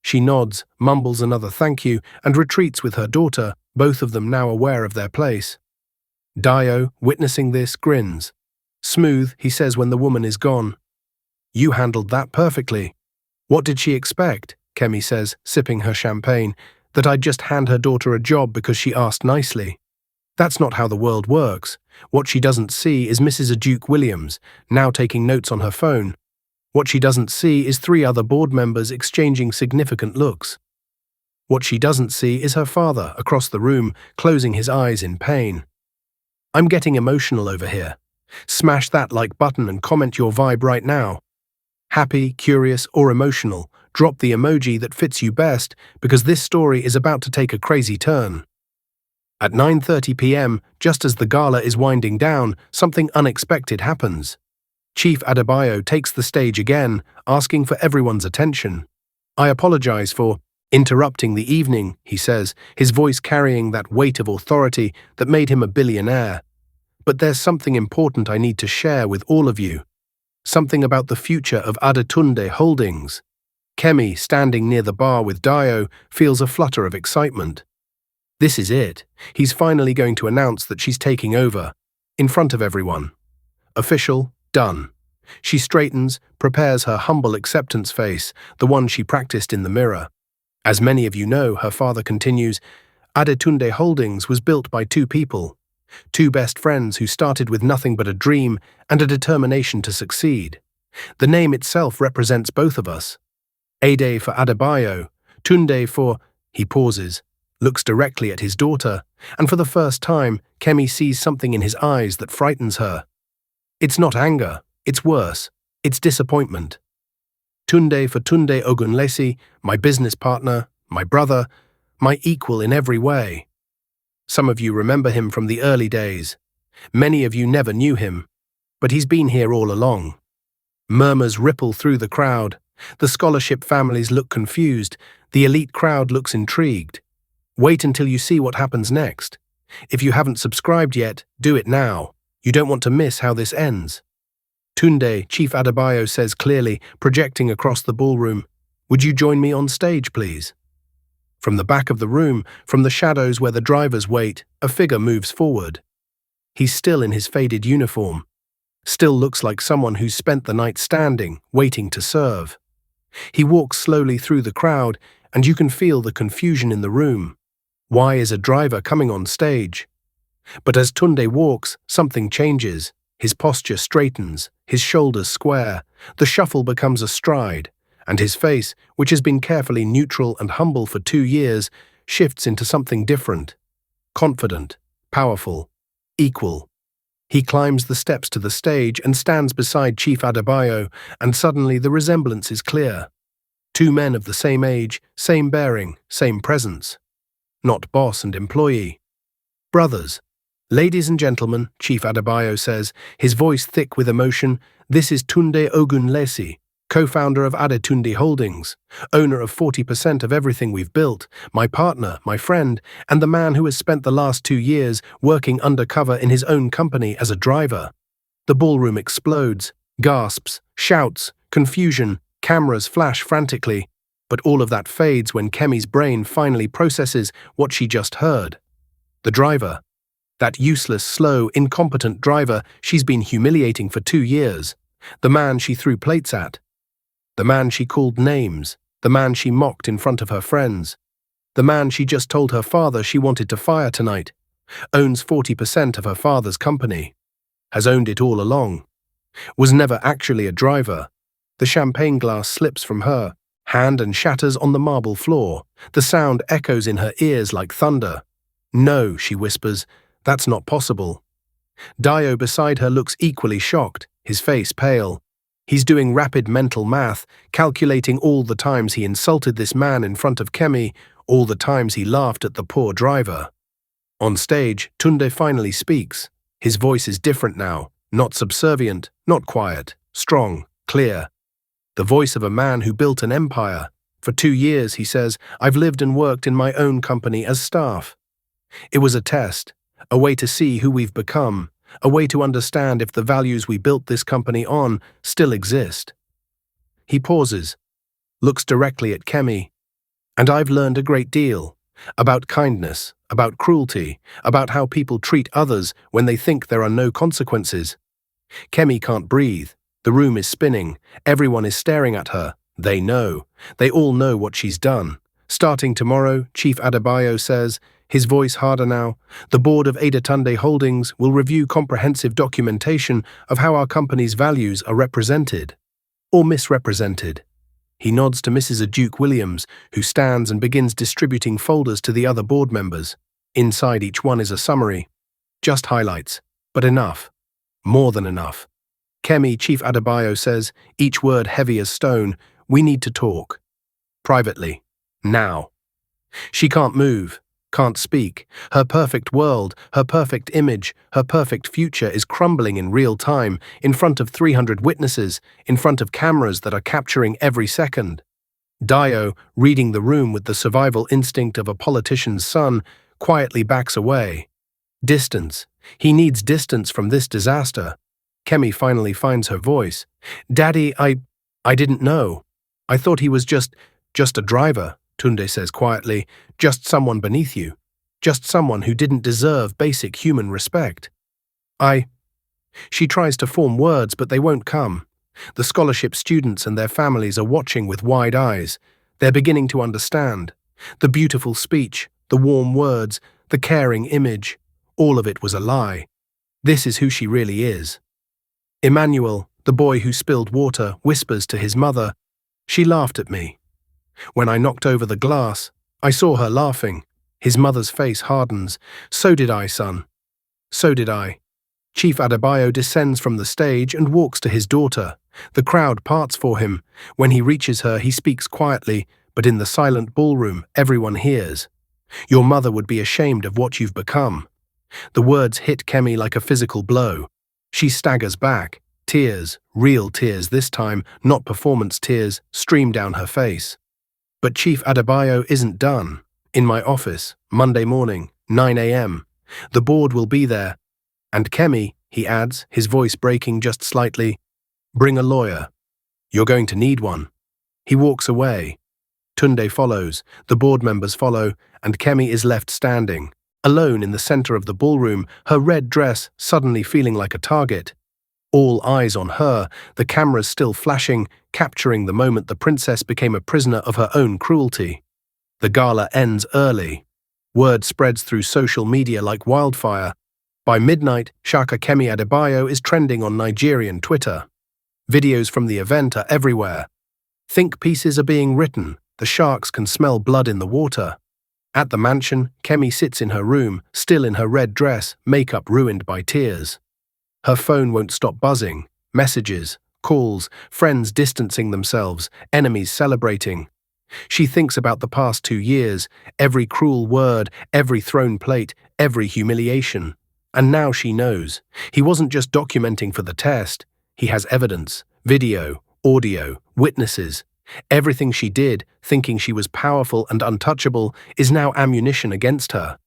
She nods, mumbles another thank you, and retreats with her daughter, both of them now aware of their place. Dio, witnessing this, grins. "Smooth," he says when the woman is gone. "You handled that perfectly." "What did she expect?" Kemi says, sipping her champagne. "That I'd just hand her daughter a job because she asked nicely. That's not how the world works. What she doesn't see is Mrs. Duke Williams, now taking notes on her phone. What she doesn't see is 3 other board members exchanging significant looks. What she doesn't see is her father, across the room, closing his eyes in pain. I'm getting emotional over here. Smash that like button and comment your vibe right now. Happy, curious, or emotional, drop the emoji that fits you best because this story is about to take a crazy turn. At 9:30 p.m., just as the gala is winding down, something unexpected happens. Chief Adebayo takes the stage again, asking for everyone's attention. "I apologize for interrupting the evening," he says, his voice carrying that weight of authority that made him a billionaire. "But there's something important I need to share with all of you. Something about the future of Adetunde Holdings." Kemi, standing near the bar with Dio, feels a flutter of excitement. This is it. He's finally going to announce that she's taking over. In front of everyone. Official, done. She straightens, prepares her humble acceptance face, the one she practiced in the mirror. As many of you know, her father continues, Adetunde Holdings was built by 2 people. 2 best friends who started with nothing but a dream and a determination to succeed. The name itself represents both of us. Ade for Adebayo, Tunde for... He pauses, looks directly at his daughter, and for the first time, Kemi sees something in his eyes that frightens her. It's not anger, it's worse, it's disappointment. Tunde for Tunde Ogunlesi, my business partner, my brother, my equal in every way. Some of you remember him from the early days. Many of you never knew him, but he's been here all along. Murmurs ripple through the crowd. The scholarship families look confused. The elite crowd looks intrigued. Wait until you see what happens next. If you haven't subscribed yet, do it now. You don't want to miss how this ends. Tunde, Chief Adebayo says clearly, projecting across the ballroom, "Would you join me on stage, please?" From the back of the room, from the shadows where the drivers wait, a figure moves forward. He's still in his faded uniform. Still looks like someone who's spent the night standing, waiting to serve. He walks slowly through the crowd, and you can feel the confusion in the room. Why is a driver coming on stage? But as Tunde walks, something changes. His posture straightens, his shoulders square, the shuffle becomes a stride, and his face, which has been carefully neutral and humble for 2 years, shifts into something different. Confident, powerful, equal. He climbs the steps to the stage and stands beside Chief Adebayo, and suddenly the resemblance is clear. 2 men of the same age, same bearing, same presence. Not boss and employee. Brothers. Ladies and gentlemen, Chief Adebayo says, his voice thick with emotion, this is Tunde Ogunlesi, co-founder of Adetunde Holdings, owner of 40% of everything we've built, my partner, my friend, and the man who has spent the last 2 years working undercover in his own company as a driver. The ballroom explodes, gasps, shouts, confusion, cameras flash frantically, but all of that fades when Kemi's brain finally processes what she just heard. The driver. That useless, slow, incompetent driver she's been humiliating for 2 years. The man she threw plates at. The man she called names. The man she mocked in front of her friends. The man she just told her father she wanted to fire tonight. Owns 40% of her father's company. Has owned it all along. Was never actually a driver. The champagne glass slips from her hand and shatters on the marble floor. The sound echoes in her ears like thunder. No, she whispers. That's not possible. Dio beside her looks equally shocked, his face pale. He's doing rapid mental math, calculating all the times he insulted this man in front of Kemi, all the times he laughed at the poor driver. On stage, Tunde finally speaks. His voice is different now, not subservient, not quiet, strong, clear. The voice of a man who built an empire. For 2 years, he says, I've lived and worked in my own company as staff. It was a test. A way to see who we've become, a way to understand if the values we built this company on still exist. He pauses, looks directly at Kemi, and I've learned a great deal about kindness, about cruelty, about how people treat others when they think there are no consequences. Kemi can't breathe. The room is spinning. Everyone is staring at her. They know. They all know what she's done. Starting tomorrow, Chief Adebayo says, his voice harder now, the board of Adetunde Holdings will review comprehensive documentation of how our company's values are represented or misrepresented. He nods to Mrs. Aduke Williams, who stands and begins distributing folders to the other board members. Inside each one is a summary. Just highlights, but enough. More than enough. Kemi, Chief Adebayo says, each word heavy as stone, we need to talk. Privately. Now. She can't move. Can't speak. Her perfect world, her perfect image, her perfect future is crumbling in real time, in front of 300 witnesses, in front of cameras that are capturing every second. Dio, reading the room with the survival instinct of a politician's son, quietly backs away. Distance. He needs distance from this disaster. Kemi finally finds her voice. Daddy, I didn't know. I thought he was just a driver. Tunde says quietly, just someone beneath you. Just someone who didn't deserve basic human respect. She tries to form words, but they won't come. The scholarship students and their families are watching with wide eyes. They're beginning to understand. The beautiful speech, the warm words, the caring image, all of it was a lie. This is who she really is. Emmanuel, the boy who spilled water, whispers to his mother, she laughed at me. When I knocked over the glass, I saw her laughing. His mother's face hardens. So did I, son. So did I. Chief Adebayo descends from the stage and walks to his daughter. The crowd parts for him. When he reaches her, he speaks quietly, but in the silent ballroom, everyone hears. Your mother would be ashamed of what you've become. The words hit Kemi like a physical blow. She staggers back. Tears, real tears this time, not performance tears, stream down her face. But Chief Adebayo isn't done. In my office, Monday morning, 9 a.m. The board will be there. And Kemi, he adds, his voice breaking just slightly, bring a lawyer. You're going to need one. He walks away. Tunde follows, the board members follow, and Kemi is left standing, alone in the center of the ballroom, her red dress suddenly feeling like a target. All eyes on her, the cameras still flashing, capturing the moment the princess became a prisoner of her own cruelty. The gala ends early. Word spreads through social media like wildfire. By midnight, Shaka Kemi Adebayo is trending on Nigerian Twitter. Videos from the event are everywhere. Think pieces are being written. The sharks can smell blood in the water. At the mansion, Kemi sits in her room, still in her red dress, makeup ruined by tears. Her phone won't stop buzzing. Messages, calls, friends distancing themselves, enemies celebrating. She thinks about the past 2 years, every cruel word, every thrown plate, every humiliation. And now she knows. He wasn't just documenting for the test. He has evidence, video, audio, witnesses. Everything she did, thinking she was powerful and untouchable, is now ammunition against her.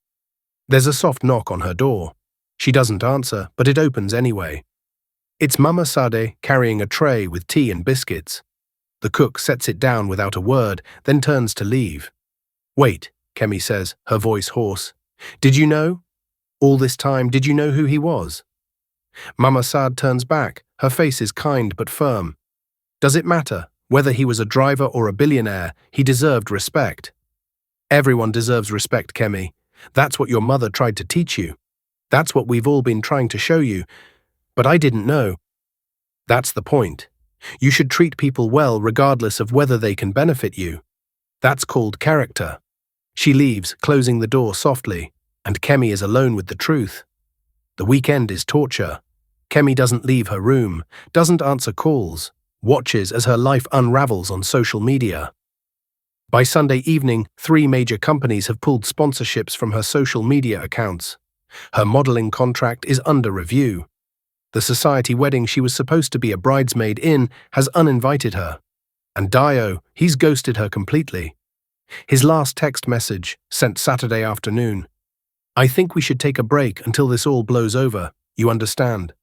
There's a soft knock on her door. She doesn't answer, but it opens anyway. It's Mama Sade carrying a tray with tea and biscuits. The cook sets it down without a word, then turns to leave. "Wait," Kemi says, her voice hoarse. "Did you know? All this time, did you know who he was?" Mama Sad turns back, her face is kind but firm. Does it matter? Whether he was a driver or a billionaire, he deserved respect. Everyone deserves respect, Kemi. That's what your mother tried to teach you. That's what we've all been trying to show you. But I didn't know. That's the point. You should treat people well regardless of whether they can benefit you. That's called character. She leaves, closing the door softly, and Kemi is alone with the truth. The weekend is torture. Kemi doesn't leave her room, doesn't answer calls, watches as her life unravels on social media. By Sunday evening, 3 major companies have pulled sponsorships from her social media accounts. Her modeling contract is under review. The society wedding she was supposed to be a bridesmaid in has uninvited her. And Dio, he's ghosted her completely. His last text message, sent Saturday afternoon. "I think we should take a break until this all blows over, you understand?"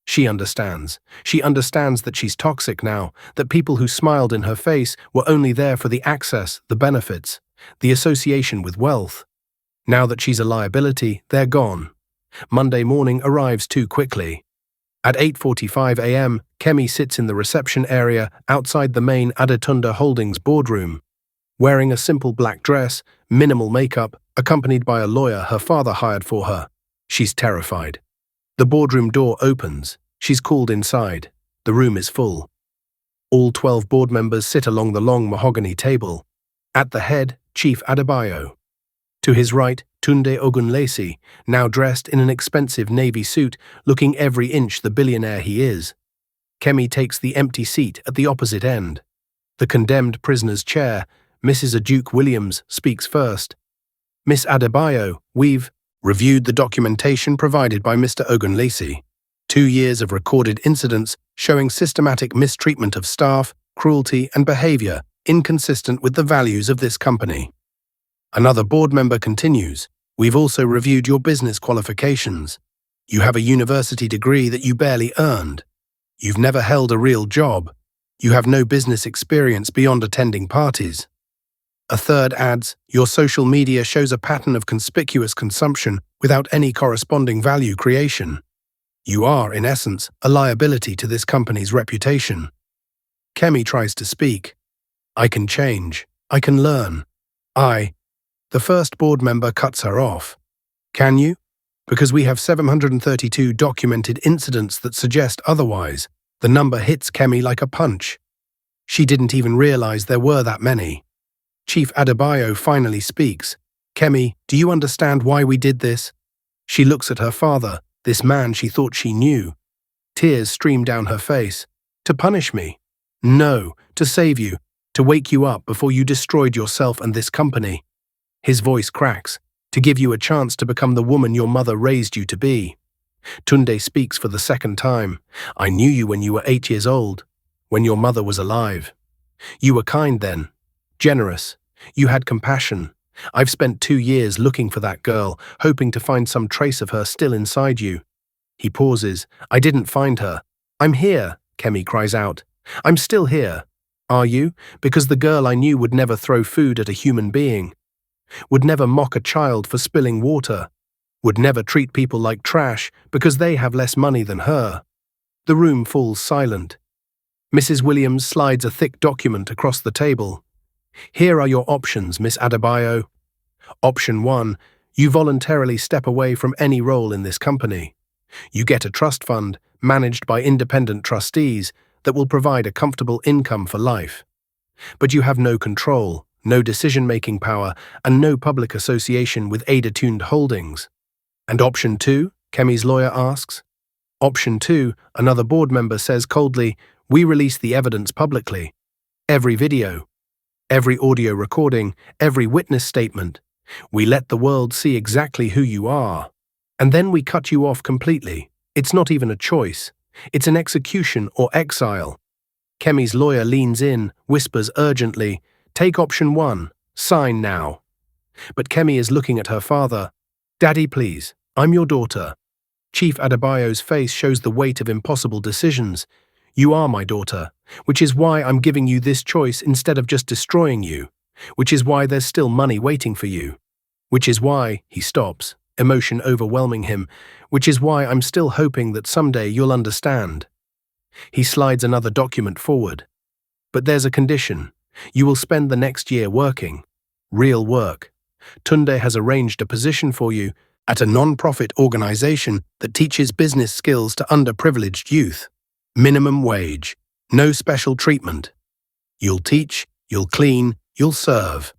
She understands. She understands that she's toxic now, that people who smiled in her face were only there for the access, the benefits, the association with wealth. Now that she's a liability, they're gone. Monday morning arrives too quickly. At 8:45 a.m., Kemi sits in the reception area outside the main Adetunda Holdings boardroom. Wearing a simple black dress, minimal makeup, accompanied by a lawyer her father hired for her. She's terrified. The boardroom door opens. She's called inside. The room is full. All 12 board members sit along the long mahogany table. At the head, Chief Adebayo. To his right, Tunde Ogunlesi, now dressed in an expensive navy suit, looking every inch the billionaire he is. Kemi takes the empty seat at the opposite end. The condemned prisoner's chair, Mrs. Aduke Williams, speaks first. "Miss Adebayo, we've reviewed the documentation provided by Mr. Ogunlesi. 2 years of recorded incidents showing systematic mistreatment of staff, cruelty and behavior inconsistent with the values of this company." Another board member continues, "We've also reviewed your business qualifications. You have a university degree that you barely earned. You've never held a real job. You have no business experience beyond attending parties." A third adds, "Your social media shows a pattern of conspicuous consumption without any corresponding value creation. You are, in essence, a liability to this company's reputation." Kemi tries to speak. "I can change. I can learn. The first board member cuts her off. "Can you? Because we have 732 documented incidents that suggest otherwise." The number hits Kemi like a punch. She didn't even realize there were that many. Chief Adebayo finally speaks. "Kemi, do you understand why we did this?" She looks at her father, this man she thought she knew. Tears stream down her face. "To punish me?" "No, to save you, to wake you up before you destroyed yourself and this company." His voice cracks. "To give you a chance to become the woman your mother raised you to be." Tunde speaks for the second time. "I knew you when you were 8 years old, when your mother was alive. You were kind then, generous. You had compassion. I've spent 2 years looking for that girl, hoping to find some trace of her still inside you." He pauses. "I didn't find her. I'm here," Kemi cries out. "I'm still here." "Are you? Because the girl I knew would never throw food at a human being, would never mock a child for spilling water, would never treat people like trash because they have less money than her." The room falls silent. Mrs. Williams slides a thick document across the table. Here are your options, Miss Adebayo. Option 1. You voluntarily step away from any role in this company. You get a trust fund, managed by independent trustees, that will provide a comfortable income for life. But you have no control, no decision-making power, and no public association with Ada-tuned holdings. And option 2? Kemi's lawyer asks. Option 2, another board member says coldly, we release the evidence publicly. Every video, every audio recording, every witness statement. We let the world see exactly who you are. And then we cut you off completely. It's not even a choice. It's an execution or exile. Kemi's lawyer leans in, whispers urgently, take option 1, sign now. But Kemi is looking at her father. Daddy, please, I'm your daughter. Chief Adebayo's face shows the weight of impossible decisions. You are my daughter, which is why I'm giving you this choice instead of just destroying you, which is why there's still money waiting for you, which is why, he stops, emotion overwhelming him, which is why I'm still hoping that someday you'll understand. He slides another document forward. But there's a condition. You will spend the next year working. Real work. Tunde has arranged a position for you at a non-profit organization that teaches business skills to underprivileged youth. Minimum wage. No special treatment. You'll teach, you'll clean, you'll serve.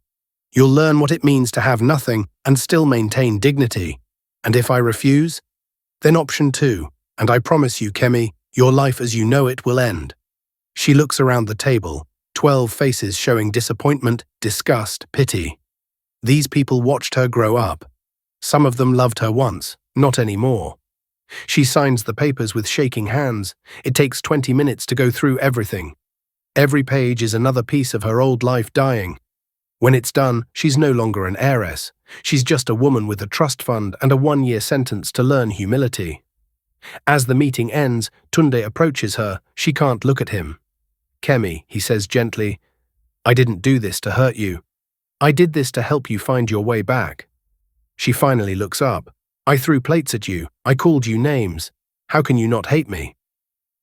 You'll learn what it means to have nothing and still maintain dignity. And if I refuse? Then option 2, and I promise you, Kemi, your life as you know it will end. She looks around the table, 12 faces showing disappointment, disgust, pity. These people watched her grow up. Some of them loved her once, not anymore. She signs the papers with shaking hands. It takes 20 minutes to go through everything. Every page is another piece of her old life dying. When it's done, she's no longer an heiress. She's just a woman with a trust fund and a 1-year sentence to learn humility. As the meeting ends, Tunde approaches her. She can't look at him. Kemi, he says gently, I didn't do this to hurt you. I did this to help you find your way back. She finally looks up. I threw plates at you. I called you names. How can you not hate me?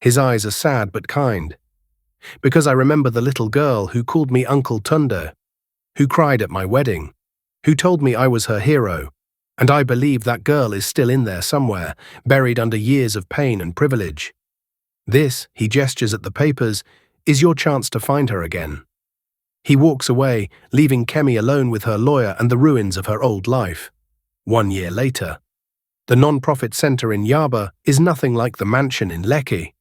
His eyes are sad but kind. Because I remember the little girl who called me Uncle Tunde, who cried at my wedding, who told me I was her hero, and I believe that girl is still in there somewhere, buried under years of pain and privilege. This, he gestures at the papers, is your chance to find her again. He walks away, leaving Kemi alone with her lawyer and the ruins of her old life. 1 year later. The non-profit center in Yaba is nothing like the mansion in Lekki.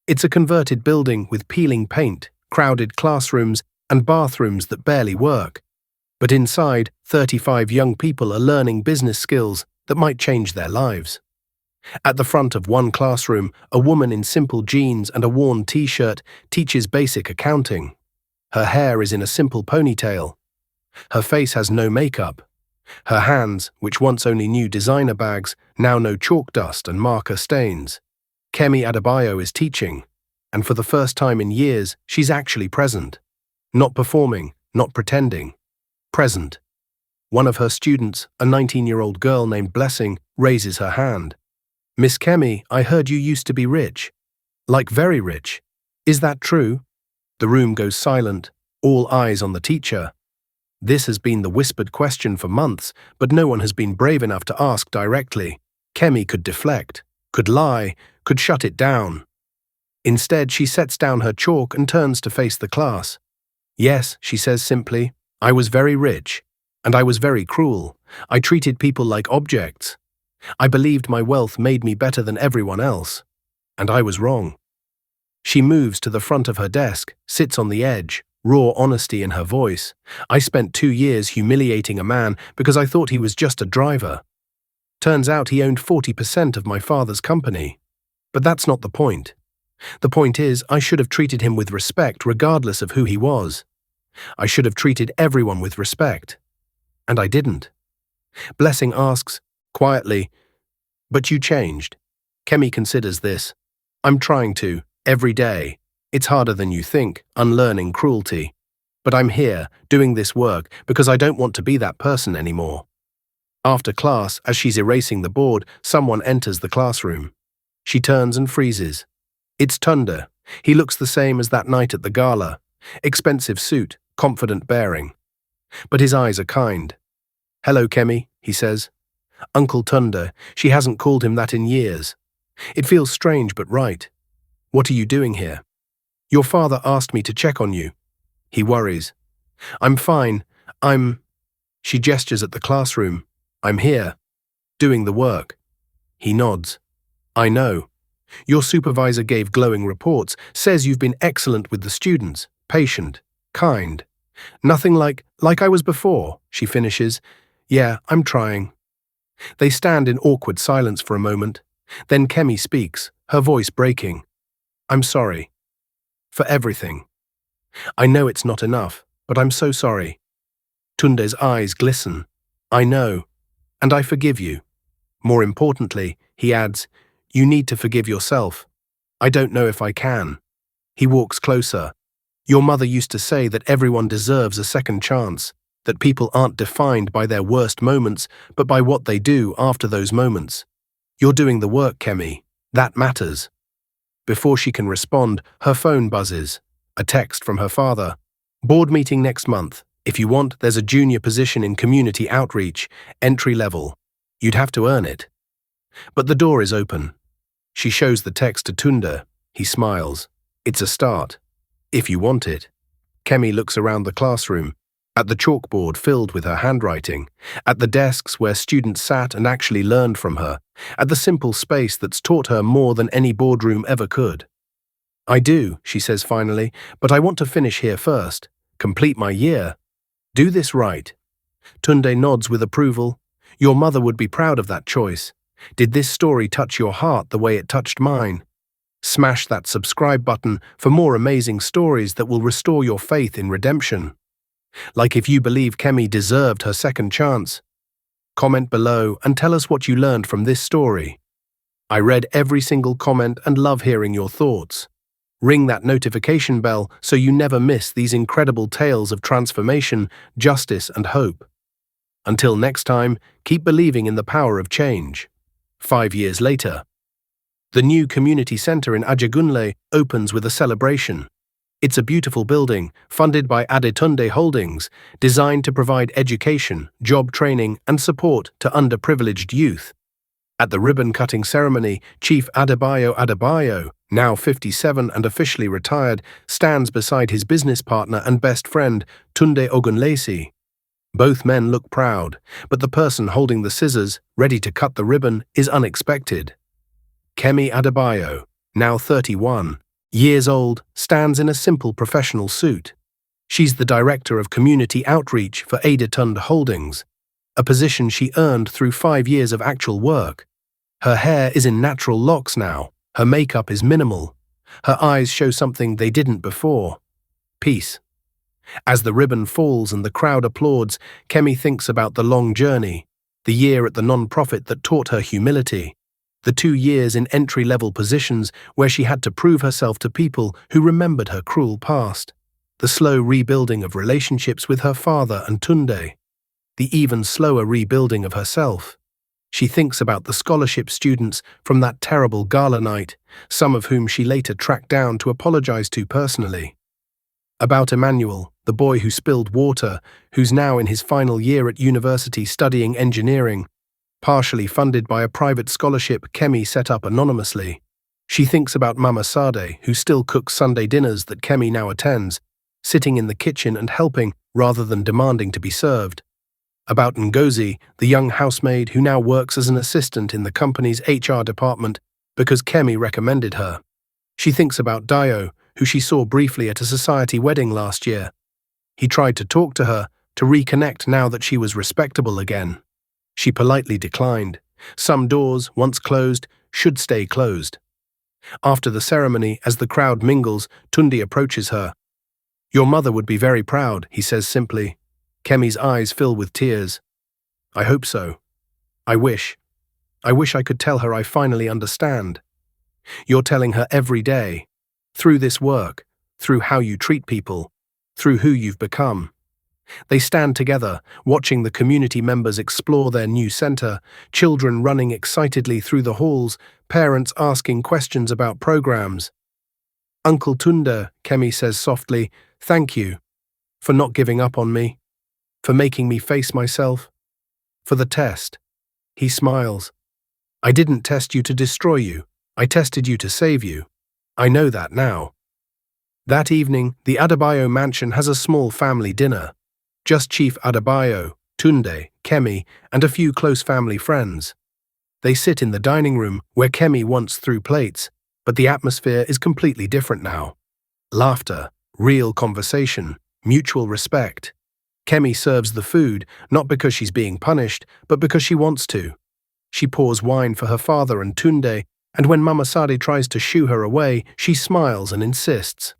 It's a converted building with peeling paint, crowded classrooms, and bathrooms that barely work. But inside, 35 young people are learning business skills that might change their lives. At the front of one classroom, a woman in simple jeans and a worn t-shirt teaches basic accounting. Her hair is in a simple ponytail. Her face has no makeup. Her hands, which once only knew designer bags, now know chalk dust and marker stains. Kemi Adebayo is teaching, and for the first time in years, she's actually present. Not performing, not pretending. Present. One of her students, a 19-year-old girl named Blessing, raises her hand. Miss Kemi, I heard you used to be rich. Like very rich. Is that true? The room goes silent, all eyes on the teacher. This has been the whispered question for months, but no one has been brave enough to ask directly. Kemi could deflect, could lie, could shut it down. Instead, she sets down her chalk and turns to face the class. Yes, she says simply, I was very rich, and I was very cruel. I treated people like objects. I believed my wealth made me better than everyone else, and I was wrong. She moves to the front of her desk, sits on the edge, raw honesty in her voice. I spent 2 years humiliating a man because I thought he was just a driver. Turns out he owned 40% of my father's company. But that's not the point. The point is, I should have treated him with respect regardless of who he was. I should have treated everyone with respect. And I didn't. Blessing asks, quietly, but you changed. Kemi considers this. I'm trying to, every day. It's harder than you think, unlearning cruelty. But I'm here, doing this work, because I don't want to be that person anymore. After class, as she's erasing the board, someone enters the classroom. She turns and freezes. It's Tunda. He looks the same as that night at the gala. Expensive suit, confident bearing. But his eyes are kind. "Hello, Kemi," he says. Uncle Tunda, she hasn't called him that in years. It feels strange but right. "What are you doing here?" "Your father asked me to check on you." He worries. "I'm fine. She gestures at the classroom. "I'm here. Doing the work." He nods. "I know. Your supervisor gave glowing reports, says you've been excellent with the students, patient, kind. Nothing like I was before," she finishes. "Yeah, I'm trying." They stand in awkward silence for a moment. Then Kemi speaks, her voice breaking. "I'm sorry. For everything. I know it's not enough, but I'm so sorry." Tunde's eyes glisten. "I know, and I forgive you. More importantly," he adds, "you need to forgive yourself. I don't know if I can." He walks closer. "Your mother used to say that everyone deserves a second chance, that people aren't defined by their worst moments, but by what they do after those moments. You're doing the work, Kemi. That matters." Before she can respond, her phone buzzes. A text from her father. "Board meeting next month. If you want, there's a junior position in community outreach, entry level. You'd have to earn it." But the door is open. She shows the text to Tunda. He smiles. "It's a start. If you want it." Kemi looks around the classroom, at the chalkboard filled with her handwriting, at the desks where students sat and actually learned from her, at the simple space that's taught her more than any boardroom ever could. "I do," she says finally, "but I want to finish here first. Complete my year. Do this right." Tunde nods with approval. "Your mother would be proud of that choice. Did this story touch your heart the way it touched mine? Smash that subscribe button for more amazing stories that will restore your faith in redemption. Like if you believe Kemi deserved her second chance. Comment below and tell us what you learned from this story. I read every single comment and love hearing your thoughts. Ring that notification bell so you never miss these incredible tales of transformation, justice, and hope. Until next time, keep believing in the power of change. 5 years later. The new community center in Ajagunle opens with a celebration. It's a beautiful building, funded by Adetunde Holdings, designed to provide education, job training, and support to underprivileged youth. At the ribbon-cutting ceremony, Chief Adebayo, now 57 and officially retired, stands beside his business partner and best friend, Tunde Ogunlesi. Both men look proud, but the person holding the scissors, ready to cut the ribbon, is unexpected. Kemi Adebayo, now 31 years old, stands in a simple professional suit. She's the Director of Community Outreach for Adetunde Holdings, a position she earned through 5 years of actual work. Her hair is in natural locks now, her makeup is minimal. Her eyes show something they didn't before. Peace. As the ribbon falls and the crowd applauds, Kemi thinks about the long journey, the year at the non-profit that taught her humility, the 2 years in entry-level positions where she had to prove herself to people who remembered her cruel past, the slow rebuilding of relationships with her father and Tunde, the even slower rebuilding of herself. She thinks about the scholarship students from that terrible gala night, some of whom she later tracked down to apologize to personally. About Emmanuel, the boy who spilled water, who's now in his final year at university studying engineering, partially funded by a private scholarship Kemi set up anonymously. She thinks about Mama Sade, who still cooks Sunday dinners that Kemi now attends, sitting in the kitchen and helping rather than demanding to be served. About Ngozi, the young housemaid who now works as an assistant in the company's HR department because Kemi recommended her. She thinks about Dio, who she saw briefly at a society wedding last year. He tried to talk to her, to reconnect now that she was respectable again. She politely declined. Some doors, once closed, should stay closed. After the ceremony, as the crowd mingles, Tunde approaches her. "Your mother would be very proud," he says simply. Kemi's eyes fill with tears. "I hope so. I wish I could tell her I finally understand. You're telling her every day, through this work, through how you treat people, through who you've become." They stand together, watching the community members explore their new center, children running excitedly through the halls, parents asking questions about programs. Uncle Tunda, Kemi says softly, thank you for not giving up on me, for making me face myself, for the test. He smiles. I didn't test you to destroy you. I tested you to save you. I know that now. That evening, the Adebayo mansion has a small family dinner. Just Chief Adebayo, Tunde, Kemi, and a few close family friends. They sit in the dining room where Kemi once threw plates, but the atmosphere is completely different now. Laughter, real conversation, mutual respect. Kemi serves the food, not because she's being punished, but because she wants to. She pours wine for her father and Tunde, and when Mama Sadi tries to shoo her away, she smiles and insists.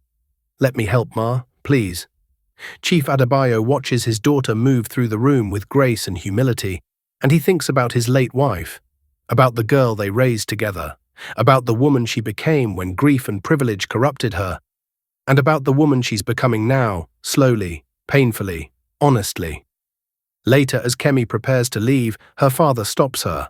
Let me help, Ma, please. Chief Adebayo watches his daughter move through the room with grace and humility, and he thinks about his late wife, about the girl they raised together, about the woman she became when grief and privilege corrupted her, and about the woman she's becoming now, slowly, painfully, honestly. Later, as Kemi prepares to leave, her father stops her.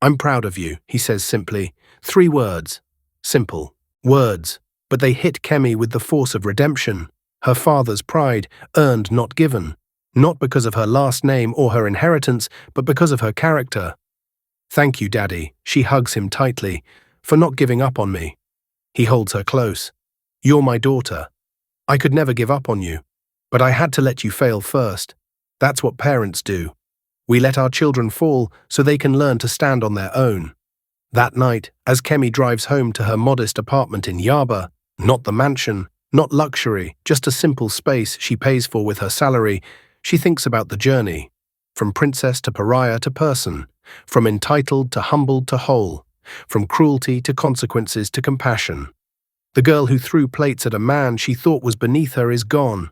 I'm proud of you, he says simply. 3 words. Simple. Words. But they hit Kemi with the force of redemption. Her father's pride, earned not given. Not because of her last name or her inheritance, but because of her character. Thank you, Daddy, she hugs him tightly, for not giving up on me. He holds her close. You're my daughter. I could never give up on you. But I had to let you fail first. That's what parents do. We let our children fall so they can learn to stand on their own. That night, as Kemi drives home to her modest apartment in Yaba, not the mansion, not luxury, just a simple space she pays for with her salary, she thinks about the journey. From princess to pariah to person, from entitled to humbled to whole, from cruelty to consequences to compassion. The girl who threw plates at a man she thought was beneath her is gone.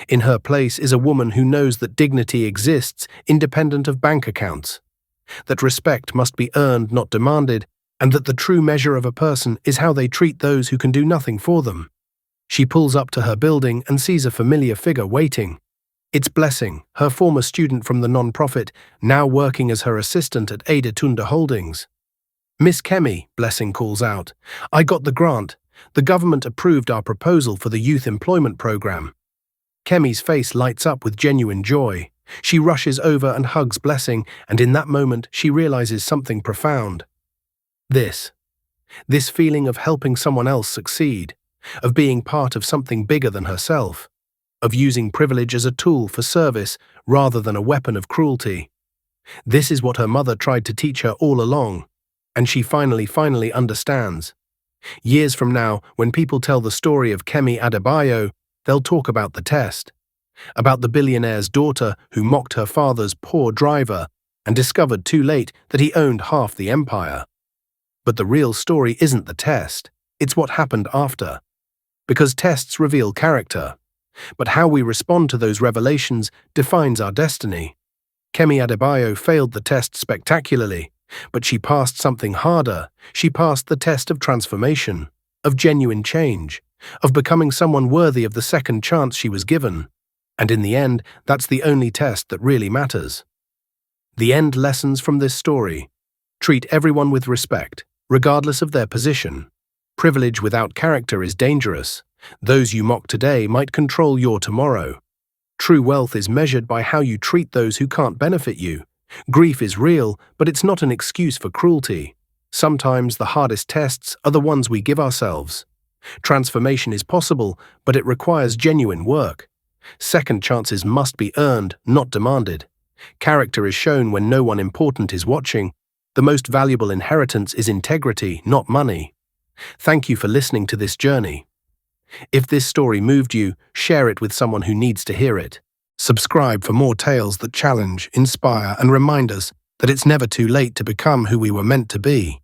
In her place is a woman who knows that dignity exists independent of bank accounts, that respect must be earned, not demanded, and that the true measure of a person is how they treat those who can do nothing for them. She pulls up to her building and sees a familiar figure waiting. It's Blessing, her former student from the non-profit, now working as her assistant at Ada Tunda Holdings. Miss Kemi, Blessing calls out, I got the grant. The government approved our proposal for the youth employment program. Kemi's face lights up with genuine joy. She rushes over and hugs Blessing, and in that moment she realizes something profound. This feeling of helping someone else succeed, of being part of something bigger than herself, of using privilege as a tool for service rather than a weapon of cruelty. This is what her mother tried to teach her all along, and she finally understands. Years from now, when people tell the story of Kemi Adebayo, they'll talk about the test, about the billionaire's daughter who mocked her father's poor driver and discovered too late that he owned half the empire. But the real story isn't the test, it's what happened after. Because tests reveal character, but how we respond to those revelations defines our destiny. Kemi Adebayo failed the test spectacularly, but she passed something harder. She passed the test of transformation, of genuine change, of becoming someone worthy of the second chance she was given. And in the end, that's the only test that really matters. The end lessons from this story. Treat everyone with respect, regardless of their position. Privilege without character is dangerous. Those you mock today might control your tomorrow. True wealth is measured by how you treat those who can't benefit you. Grief is real, but it's not an excuse for cruelty. Sometimes the hardest tests are the ones we give ourselves. Transformation is possible, but it requires genuine work. Second chances must be earned, not demanded. Character is shown when no one important is watching. The most valuable inheritance is integrity, not money. Thank you for listening to this journey. If this story moved you, share it with someone who needs to hear it. Subscribe for more tales that challenge, inspire, and remind us that it's never too late to become who we were meant to be.